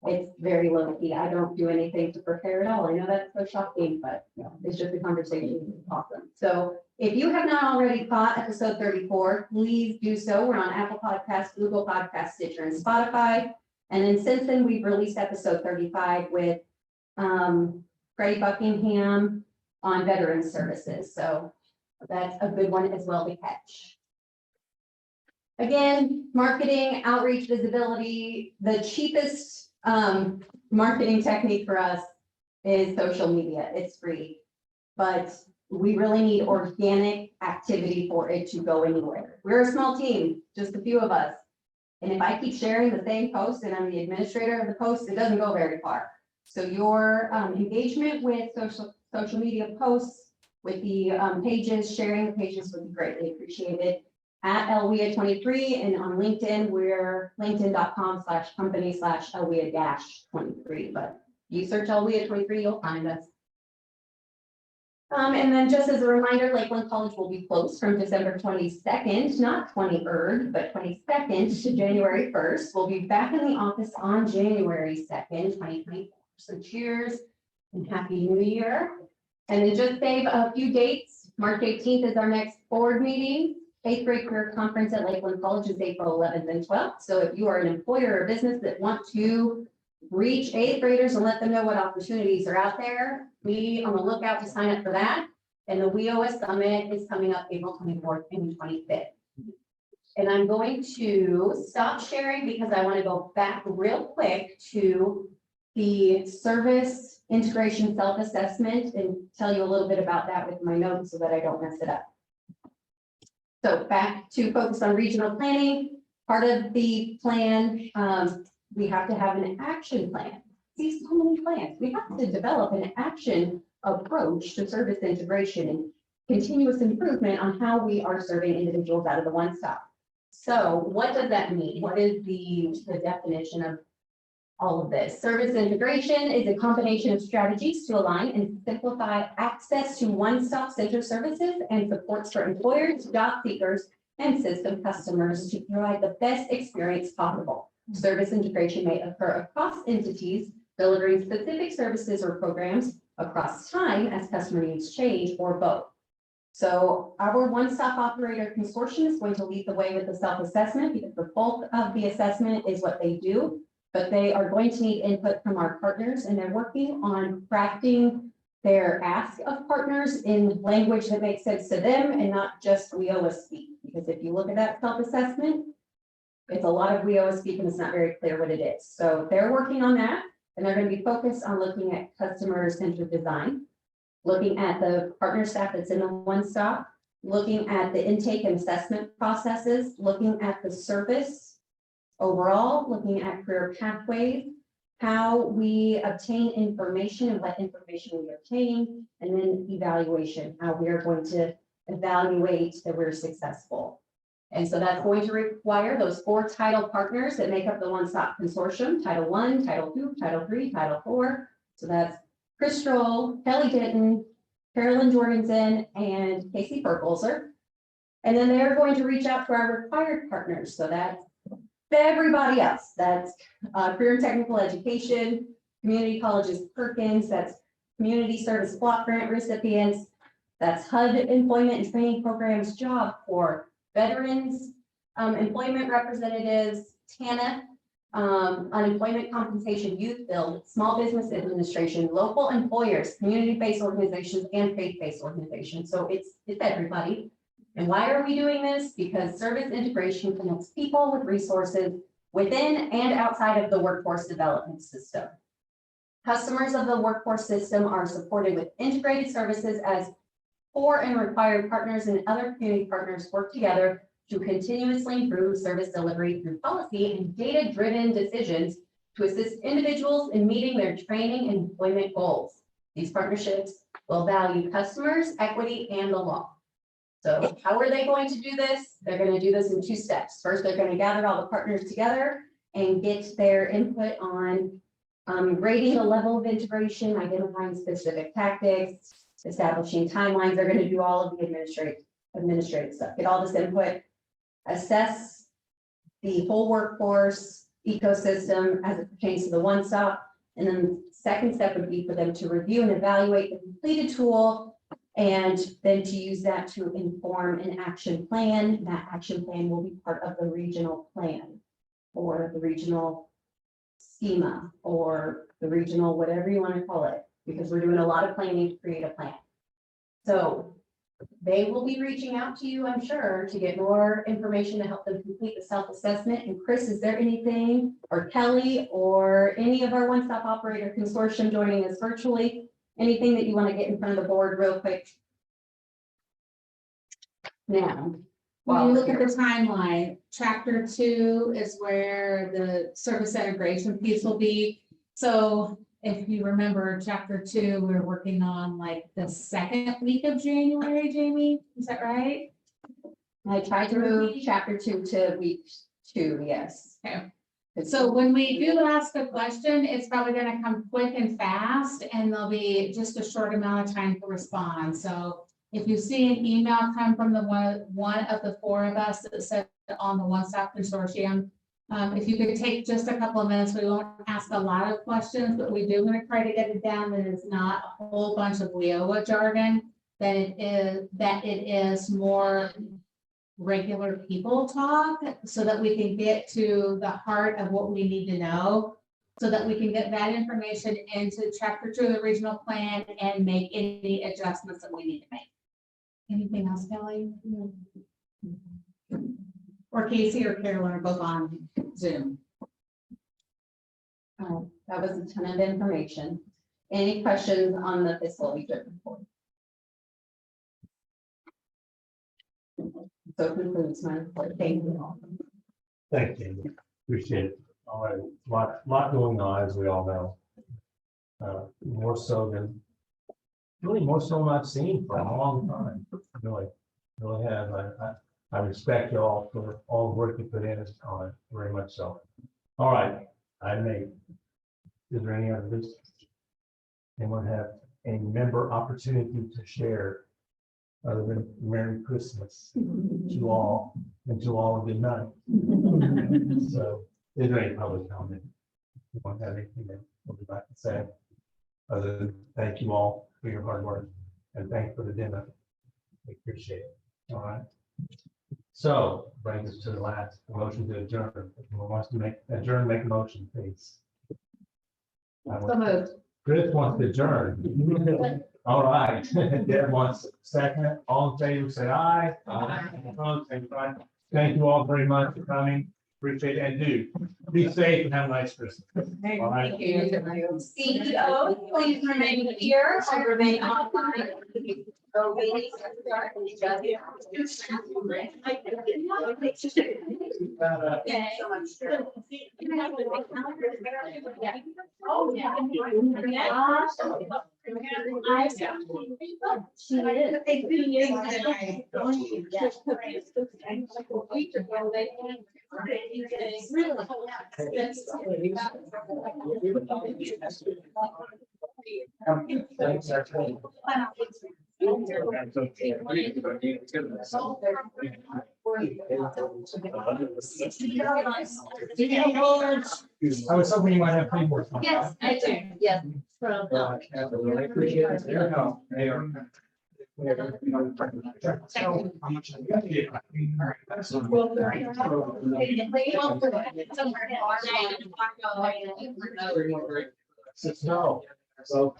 A: it's very low key. I don't do anything to prepare at all. I know that's so shocking, but it's just a conversation. It's awesome. So if you have not already caught episode 34, please do so. We're on Apple Podcasts, Google Podcasts, Stitcher, and Spotify. And then since then, we've released episode 35 with Freddie Buckingham on veteran services. So that's a good one as well to catch. Again, marketing, outreach, visibility, the cheapest marketing technique for us is social media. It's free, but we really need organic activity for it to go anywhere. We're a small team, just a few of us. And if I keep sharing the same post and I'm the administrator of the post, it doesn't go very far. So your engagement with social media posts, with the pages, sharing the pages would be greatly appreciated. At LWIA 23 and on LinkedIn, we're linkedin.com/company/LWIA-23. But you search LWIA 23, you'll find us. And then just as a reminder, Lakeland College will be closed from December 22nd, not 23rd, but 22nd to January 1st. We'll be back in the office on January 2nd, 2024. So cheers and Happy New Year. And then just save a few dates. March 18th is our next board meeting. 8th grade career conference at Lakeland College is April 11th and 12th. So if you are an employer or business that want to reach 8th graders and let them know what opportunities are out there, be on the lookout to sign up for that. And the WIOA Summit is coming up April 24th and 25th. And I'm going to stop sharing because I want to go back real quick to the service integration self-assessment and tell you a little bit about that with my notes so that I don't mess it up. So back to focus on regional planning. Part of the plan, we have to have an action plan. See, so many plans. We have to develop an action approach to service integration and continuous improvement on how we are serving individuals out of the one-stop. So what does that mean? What is the definition of all of this? Service integration is a combination of strategies to align and simplify access to one-stop center services and supports for employers, job seekers, and system customers to provide the best experience possible. Service integration may occur across entities, delivering specific services or programs across time as customer needs change, or both. So our one-stop operator consortium is going to lead the way with the self-assessment because the bulk of the assessment is what they do. But they are going to need input from our partners, and they're working on crafting their ask of partners in language that makes sense to them and not just WIOA speak. Because if you look at that self-assessment, it's a lot of WIOA speak and it's not very clear what it is. So they're working on that, and they're going to be focused on looking at customer-centered design, looking at the partner staff that's in the one-stop, looking at the intake and assessment processes, looking at the service overall, looking at career pathways, how we obtain information and what information we obtain, and then evaluation, how we are going to evaluate that we're successful. And so that's going to require those 4 title partners that make up the one-stop consortium, Title I, Title II, Title III, Title IV. So that's Chris Stroll, Kelly Denton, Carolyn Jorgensen, and Casey Burgholzer. And then they're going to reach out to our required partners. So that's everybody else. That's career and technical education, community colleges, Perkins, that's community service block grant recipients, that's HUD employment and training programs, Job Corps, veterans, employment representatives, TANF, unemployment compensation, youth build, small business administration, local employers, community-based organizations, and faith-based organizations. So it's everybody. And why are we doing this? Because service integration connects people with resources within and outside of the workforce development system. Customers of the workforce system are supported with integrated services as core and required partners and other community partners work together to continuously improve service delivery through policy and data-driven decisions to assist individuals in meeting their training and employment goals. These partnerships will value customers, equity, and the law. So how are they going to do this? They're going to do this in 2 steps. First, they're going to gather all the partners together and get their input on rating the level of integration, identifying specific tactics, establishing timelines. They're going to do all of the administrative stuff, get all this input, assess the whole workforce ecosystem as it pertains to the one-stop. And then the second step would be for them to review and evaluate the completed tool and then to use that to inform an action plan. That action plan will be part of the regional plan or the regional schema or the regional, whatever you want to call it, because we're doing a lot of planning to create a plan. So they will be reaching out to you, I'm sure, to get more information to help them complete the self-assessment. And Chris, is there anything, or Kelly, or any of our one-stop operator consortium joining us virtually, anything that you want to get in front of the board real quick? Now,
F: When you look at the timeline, chapter 2 is where the service integration piece will be. So if you remember, chapter 2, we're working on like the 2nd week of January, Jamie, is that right?
A: I tried to move chapter 2 to week 2, yes.
F: Okay. So when we do ask a question, it's probably gonna come quick and fast, and there'll be just a short amount of time to respond. So if you see an email come from the one of the 4 of us that said on the One Stop Consortium, if you could take just a couple of minutes, we won't ask a lot of questions, but we do want to try to get it down that it's not a whole bunch of LWIA jargon, that it is more regular people talk, so that we can get to the heart of what we need to know, so that we can get that information into chapter 2 of the regional plan and make any adjustments that we need to make. Anything else, Kelly? Or Casey or Carolyn are both on Zoom.
A: That was a ton of information. Any questions on the fiscal year report? So concludes my report. Thank you all.
B: Thank you. Appreciate it. All right, lot going on, as we all know. More so than I've seen for a long time. Really have. I respect you all for all the work you put in on it, very much so. All right, is there any other business? Anyone have a member opportunity to share other than Merry Christmas to you all and to all a good night? So, is there any public comment? You want to have anything that you'd like to say? Other than thank you all for your hard work and thank you for the dinner. We appreciate it. All right. So brings us to the last motion to adjourn. If anyone wants to make a motion, please.
F: So moved.
B: Chris wants to adjourn. All right. Deb wants second. All in favor, say aye. Aye. Opposed, say aye. Thank you all very much for coming. Appreciate it. And do be safe and have a nice Christmas. All right.
A: CEO, please remain here or remain online.
B: I was hoping you might have three more.
A: Yes, I do. Yes. From.
B: Really appreciate it. There you go. No. So.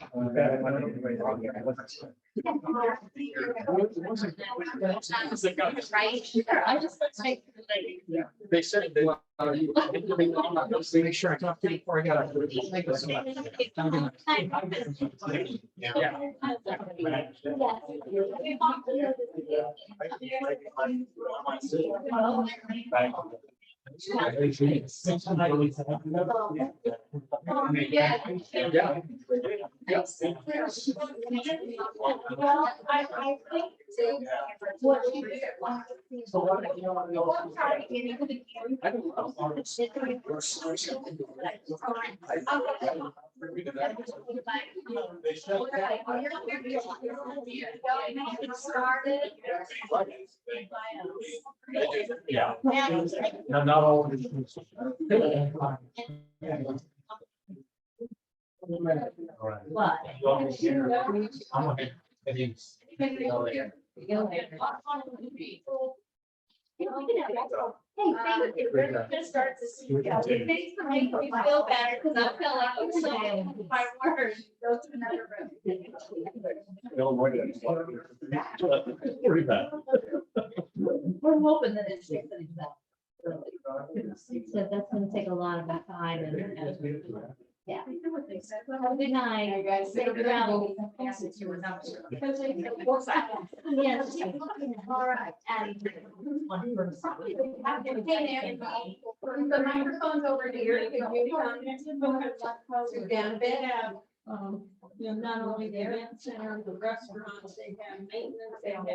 J: Right, sure, I just like.
B: They said they. I'm not gonna make sure I talk to you before I got.
J: Well, I think what you do.
B: Yeah. No, not all. All right.
J: What? Hey, thank you. We're gonna start this. Thanks for making me feel better, because I feel like I'm saying my words. Go to another room. We're hoping that it's. So that's gonna take a lot of time and. Yeah. Have a good night. Guys. Yes. All right. And.
A: The microphone's over here. If you come down a bit.
G: Not only the event center, the restaurants, they have maintenance, they have, the,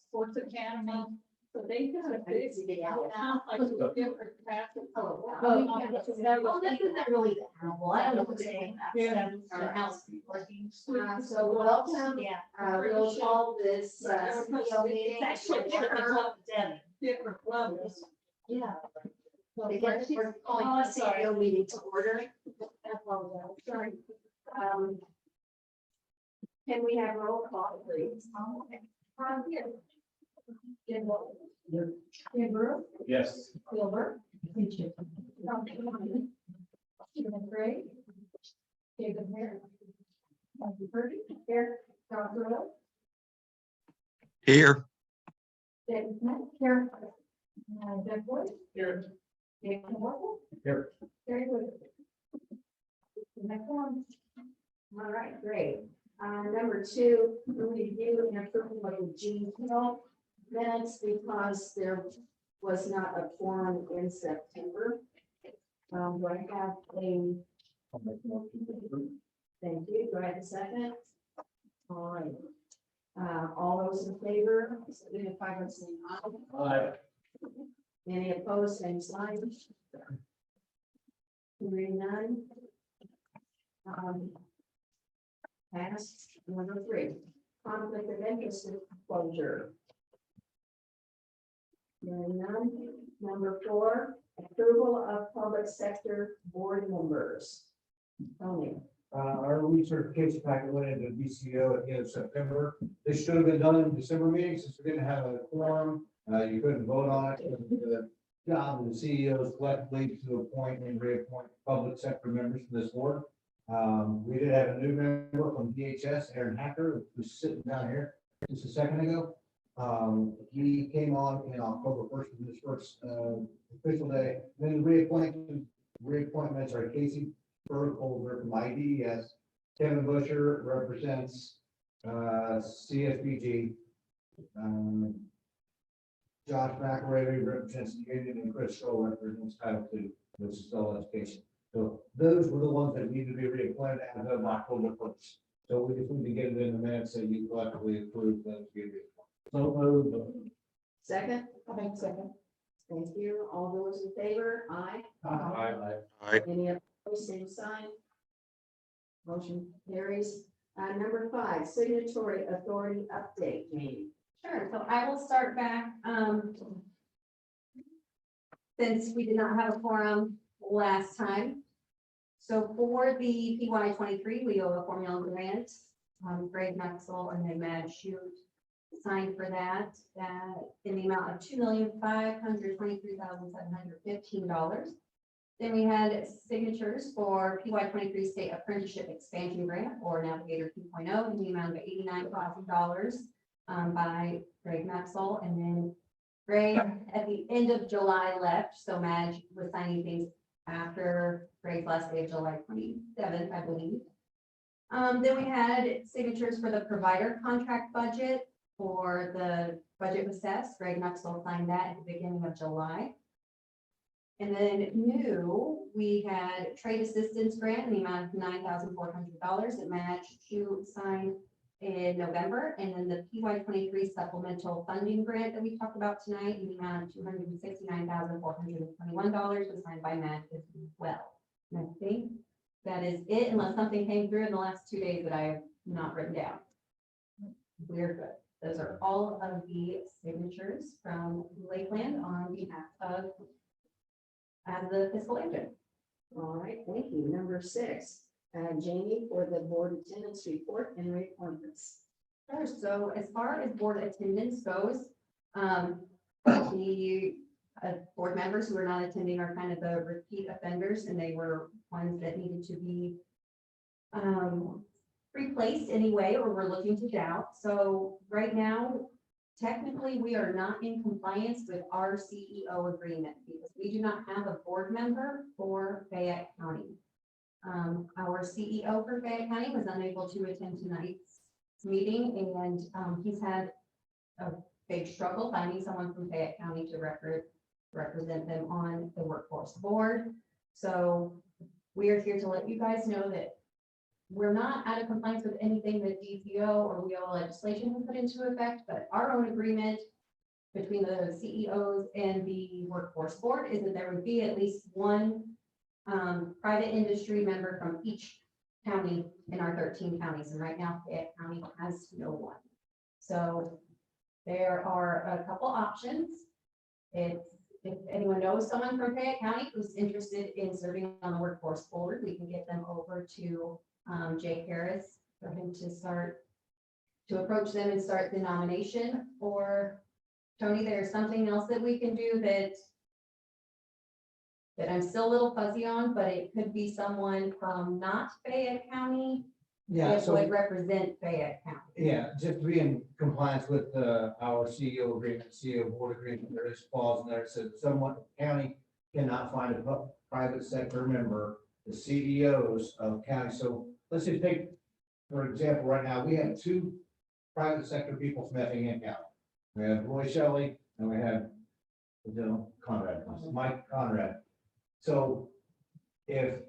G: sports academy. So they got a big, complex with different facets.
J: Well, this isn't really the animal. I don't know what to say. Our house working.
H: So welcome.
J: Yeah.
H: We'll call this,
J: It's actually
G: Different levels.
J: Yeah.
H: again, we're calling the CEO meeting to order.
J: Sorry.
H: Can we have roll call, please?
J: Here.
H: Kimber,
B: Yes.
H: Silver. Stephen Gray. David Hare. Matthew Purdy, here, John Burrow,
L: Here.
H: David Smith, here. Jeff Wood. Here. David Morgan.
B: Here.
H: Very good. Next one. All right, great. Number two, review and approval of the June minutes because there was not a quorum in September. Do I have a? Thank you. Do I have a second? All right. All those in favor, signify by saying aye. Any opposed, same sign. Hearing none. Passed. Number three, conflict of interest disclosure. Hearing none. Number four, approval of public sector board members. Tony.
E: Our recertification packet went into BCO at the end of September. This should have been done in December meeting since we didn't have a quorum. You couldn't vote on it. The job of the CEOs collectively to appoint and reappoint public sector members to this board. We did have a new member from DHS, Aaron Hacker, who's sitting down here just a second ago. He came on in October 1st of his first official day. Then reappointments are Casey Bergholder from IDES. Kevin Busher represents CSBG. Josh McElravy represents the union, and Chris Stoll represents Title II, which is still education. So those were the ones that need to be reappointed as of October 1st. So we just need to get it in the minutes that you collectively approve those. So
H: Second? Second. Thank you. All those in favor? Aye.
L: Aye.
H: Any opposed, same sign. Motion carries. Number five, signatory authority update, Jamie.
A: Sure, so I will start back, since we did not have a quorum last time. So for the PY 23, we owe a formula grant Greg Maxwell and then Mad Shoot signed for that, in the amount of $2,523,715. Then we had signatures for PY 23 State Apprenticeship Expansion Grant or Navigator 2.0 in the amount of $89,000 by Greg Maxwell. And then Greg at the end of July left, so Madge was signing things after Greg's last day of July 27th, I believe. Then we had signatures for the provider contract budget for the budget assessed. Greg Maxwell signed that at the beginning of July. And then new, we had trade assistance grant in the amount of $9,400 that Madge Chu signed in November. And then the PY 23 supplemental funding grant that we talked about tonight in the amount of $269,421 was signed by Madge as well. And I think that is it, unless something came through in the last 2 days that I have not written down. We're good. Those are all of the signatures from Lakeland on behalf of as the fiscal agent.
H: All right, thank you. Number 6, Jamie for the board attendance report and reappointments.
A: Sure. So as far as board attendance goes, the board members who are not attending are kind of the repeat offenders, and they were ones that needed to be replaced anyway, or we're looking to doubt. So right now, technically, we are not in compliance with our CEO agreement because we do not have a board member for Fayette County. Our CEO for Fayette County was unable to attend tonight's meeting, and he's had a big struggle finding someone from Fayette County to represent them on the workforce board. So we are here to let you guys know that we're not out of compliance with anything that DPO or WIA legislation has put into effect, but our own agreement between the CEOs and the workforce board is that there would be at least one private industry member from each county in our 13 counties. And right now, Fayette County has no one. So there are a couple options. If anyone knows someone from Fayette County who's interested in serving on the workforce board, we can get them over to Jake Harris for him to approach them and start the nomination. Or Tony, there's something else that we can do that I'm still a little fuzzy on, but it could be someone from not Fayette County that would represent Fayette County.
E: Yeah, just to be in compliance with our CEO agreement, CEO board agreement, there is a clause in there that says someone county cannot find a private sector member, the CEOs of county. So let's just take, for example, right now, we have 2 private sector people from Effingham County. We have Roy Shelley and we have Conrad, Mike Conrad. So if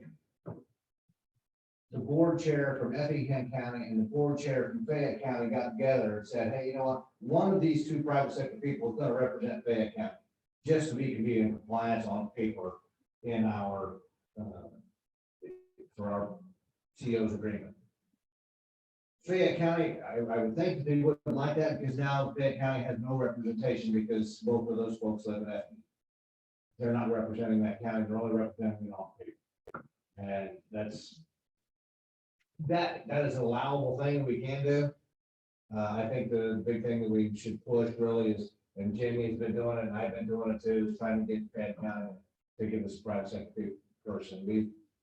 E: the board chair from Effingham County and the board chair from Fayette County got together and said, hey, you know what? One of these 2 private sector people is going to represent Fayette County, just so we can be in compliance on paper in our, for our CEO's agreement. Fayette County, I would think that they wouldn't like that because now Fayette County has no representation because both of those folks live in Effingham. They're not representing that county, they're only representing it on paper. And that is an allowable thing we can do. I think the big thing that we should push really is, and Jimmy's been doing it, and I've been doing it too, is trying to get Fayette County to give us a private sector person.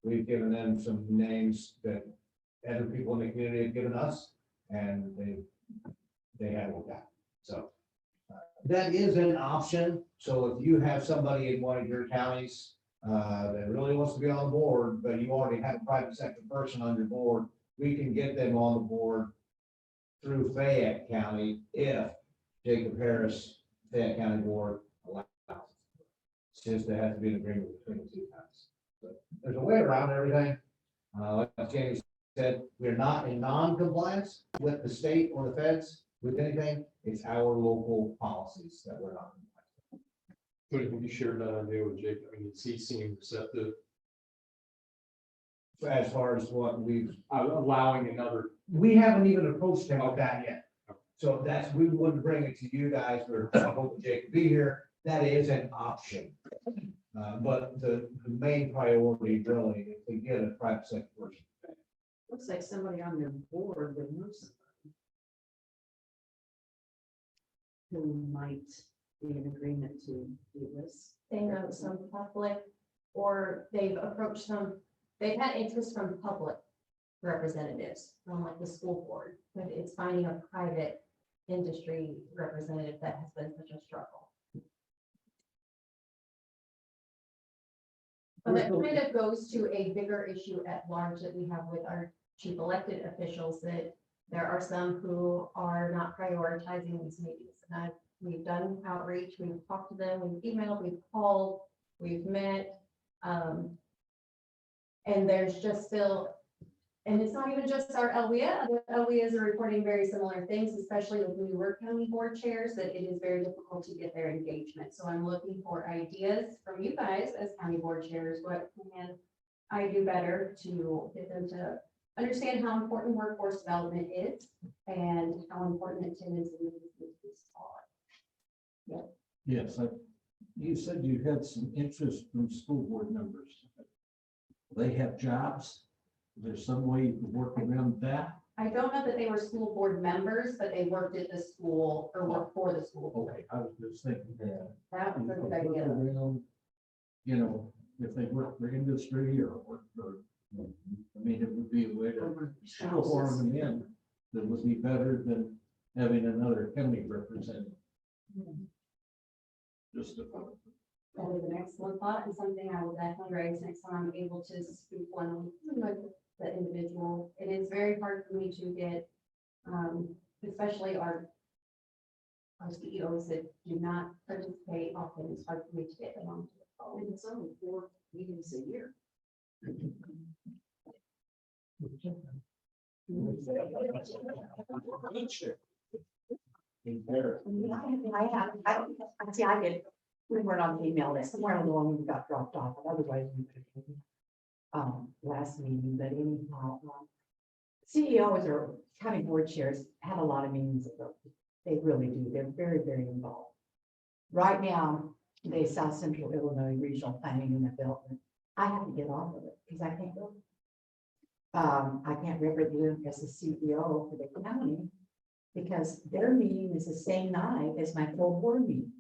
E: We've given them some names that other people in the community have given us, and they have worked out. So that is an option. So if you have somebody in one of your counties that really wants to be on the board, but you already have a private sector person on your board, we can get them on the board through Fayette County if Jacob Harris, Fayette County Board allows. It's just there has to be an agreement between the 2 counties. But there's a way around everything. Like Jamie said, we're not in non-compliance with the state or the feds with anything. It's our local policies that we're not.
D: But have you shared that idea with Jake? I mean, he seemed receptive.
E: As far as what we've,
B: Allowing another.
E: we haven't even approached him with that yet. So we wouldn't bring it to you guys. We're hoping Jake to be here. That is an option. But the main priority really is to get a private sector person.
H: Looks like somebody on their board would know somebody who might be in agreement to do this.
A: They know some public, or they've approached some, they've had interest from public representatives from like the school board, but it's finding a private industry representative that has been such a struggle. But that kind of goes to a bigger issue at large that we have with our chief elected officials, that there are some who are not prioritizing these meetings. And we've done outreach, we've talked to them, we've emailed, we've called, we've met. And there's just still, and it's not even just our LWIA, the LWIAs are reporting very similar things, especially with newer county board chairs, that it is very difficult to get their engagement. So I'm looking for ideas from you guys as county board chairs. What can I do better to get them to understand how important workforce development is and how important attendance and meetings are?
L: Yes, you said you had some interest from school board members. They have jobs. Is there some way you could work around that?
A: I don't know that they were school board members, but they worked at the school or worked for the school board.
L: Okay, I was just thinking that.
A: That was
L: you
A: a
L: could
A: good
L: work
A: idea.
L: around, you know, if they work for industry or work for, I mean, it would be a way to shoehorn them in that would be better than having another county representative. Just a thought.
A: That is an excellent thought and something I will definitely raise next time I'm able to speak one with the individual. It is very hard for me to get, especially our CEOs that do not participate often. It's hard for me to get them on.
H: And it's only 4 meetings a year.
M: I did, we weren't on the email list, somewhere along we got dropped off, but otherwise we could. Last meeting, but anyhow, CEOs or county board chairs have a lot of meetings. They really do, they're very, very involved. Right now, the South Central Illinois Regional Planning and Development, I have to get off of it because I can't go. I can't represent as the CEO for the county because their meeting is the same night as my full board meeting.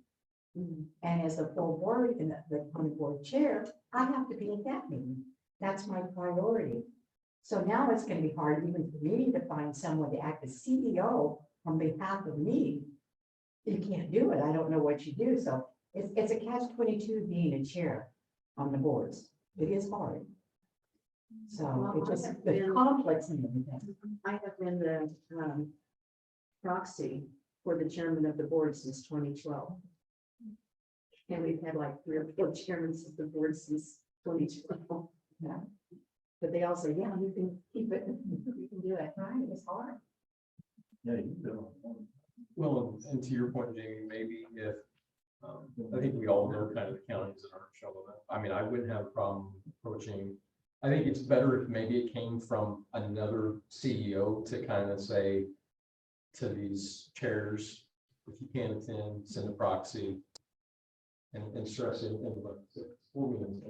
M: And as a full board and the county board chair, I have to be at that meeting. That's my priority. So now it's going to be hard even for me to find someone to act as CEO on behalf of me. You can't do it. I don't know what you do. So it's a catch-22 being a chair on the boards. It is hard. So it just, the conflicts and everything.
H: I have been the proxy for the chairman of the board since 2012. And we've had like 3 or 4 chairmen of the board since 2012.
M: Yeah.
H: But they all say, yeah, you can keep it, you can do it, right? It's hard.
L: Yeah, you know.
N: Well, and to your point, Jamie, maybe if, I think we all know kind of the counties that aren't showing up. I mean, I wouldn't have a problem approaching. I think it's better if maybe it came from another CEO to kind of say to these chairs, if you can't attend, send a proxy and stress it in the 4 meetings.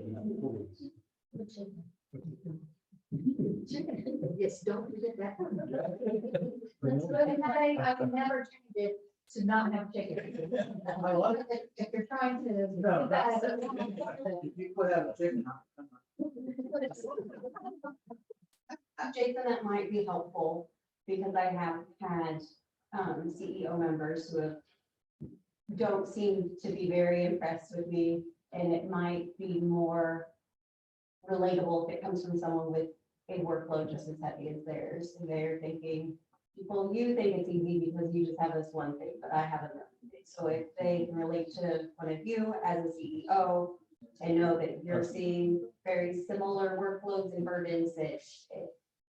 H: Yes, don't forget that.
G: That's good. And I would never change it to not have chicken. If you're trying to.
I: No,
G: that's-
I: You put out a chicken.
A: Jason, that might be helpful because I have had CEO members who don't seem to be very impressed with me, and it might be more relatable if it comes from someone with a workload just as heavy as theirs. And they're thinking, well, you think it's easy because you just have this one thing, but I have another thing. So if they can relate to one of you as a CEO and know that you're seeing very similar workloads and burdens, that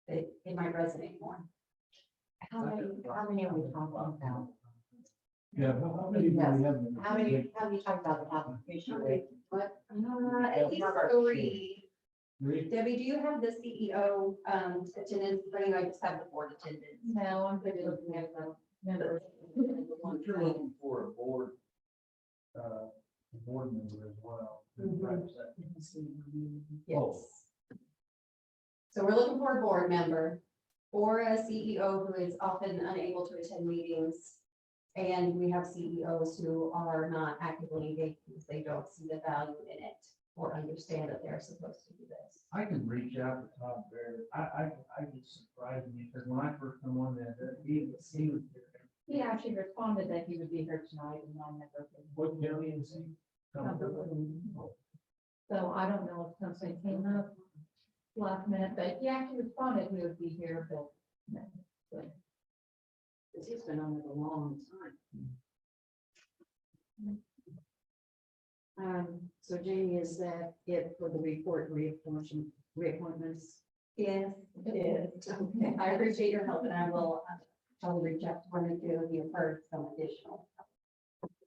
A: it might resonate more.
M: How many are we talking about?
L: Yeah, how many do we have?
M: How many talk about the application rate?
A: But at least 3. Debbie, do you have the CEO attendance? Running, I just have the board attendance.
H: No, I'm going to be looking at the members.
B: If you're looking for a board member as well. then perhaps that-
A: Yes. So we're looking for a board member or a CEO who is often unable to attend meetings. And we have CEOs who are not actively engaged because they don't see the value in it or understand that they're supposed to do this.
L: I can reach out to Todd Bear. I get surprised me because when I first come on there, he was here.
G: He actually responded that he would be here tonight and I never.
L: What county is he?
G: So I don't know if something came up last minute, but he actually responded he would be here, but.
H: Because he's been on it a long time. So Jamie, is that it for the report reappointments?
A: Yes, it is. Okay, I appreciate your help and I will reach out to one or two of you for some additional.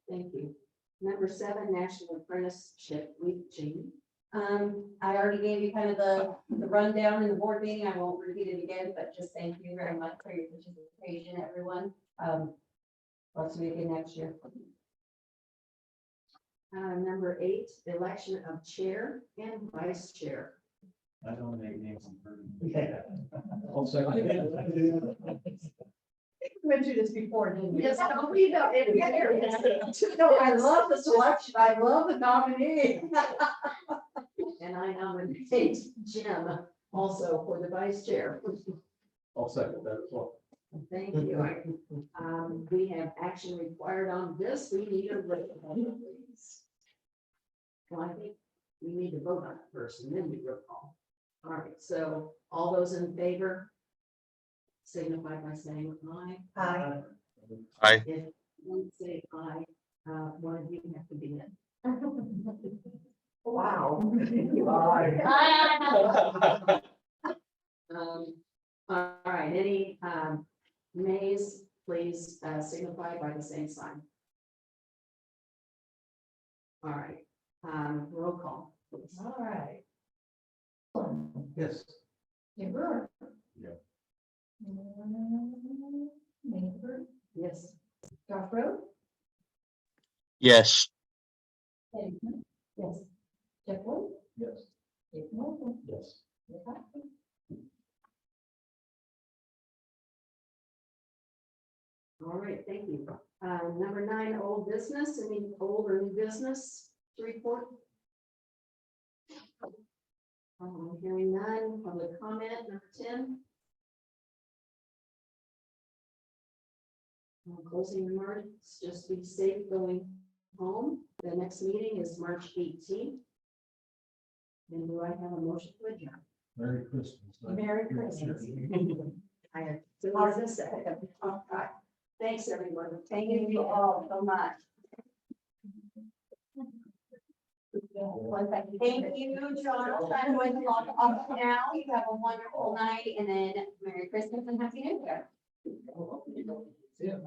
H: Thank you. Number 7, National Apprenticeship Week, Jamie.
A: I already gave you kind of the rundown in the board meeting. I won't repeat it again, but just thank you very much for your participation, everyone. Let's do it again next year.
H: Number 8, election of chair and vice chair.
L: I don't make names.
B: I'll second
G: We went through this before, didn't we?
H: Yes, we know. No, I love the selection. I love the nominee. And I nominate Jim also for the vice chair.
N: I'll second that as well.
H: Thank you. We have action required on this. We need a roll call, please. Well, I think we need to vote on it first and then we roll call. All right, so all those in favor signify by saying aye.
A: Aye.
H: If you don't say aye, one of you have to be in. Wow. You are. All right, any nays, please signify by the same sign. All right, roll call, please.
G: All right.
L: Yes.
G: Jim Brewer.
N: Yeah.
G: Maynard,
H: Yes.
G: Josh Rowe,
C: Yes.
G: Eddie Smith,
H: Yes.
G: Jeff Wood,
L: Yes.
G: Dave Morrison,
N: Yes.
G: Rick Hopkins.
H: All right, thank you. Number 9, old business, any old or new business to report? Hearing none, public comment, number 10. Closing remarks, just be safe going home. The next meeting is March 18th. And do I have a motion to adjourn?
L: Merry Christmas.
H: Merry Christmas. I have two hours a second. All right. Thanks, everyone.
A: Thank you all so much. Thank you, John. I'm going to log off now. You have a wonderful night and then Merry Christmas and Happy New Year.
L: Yeah.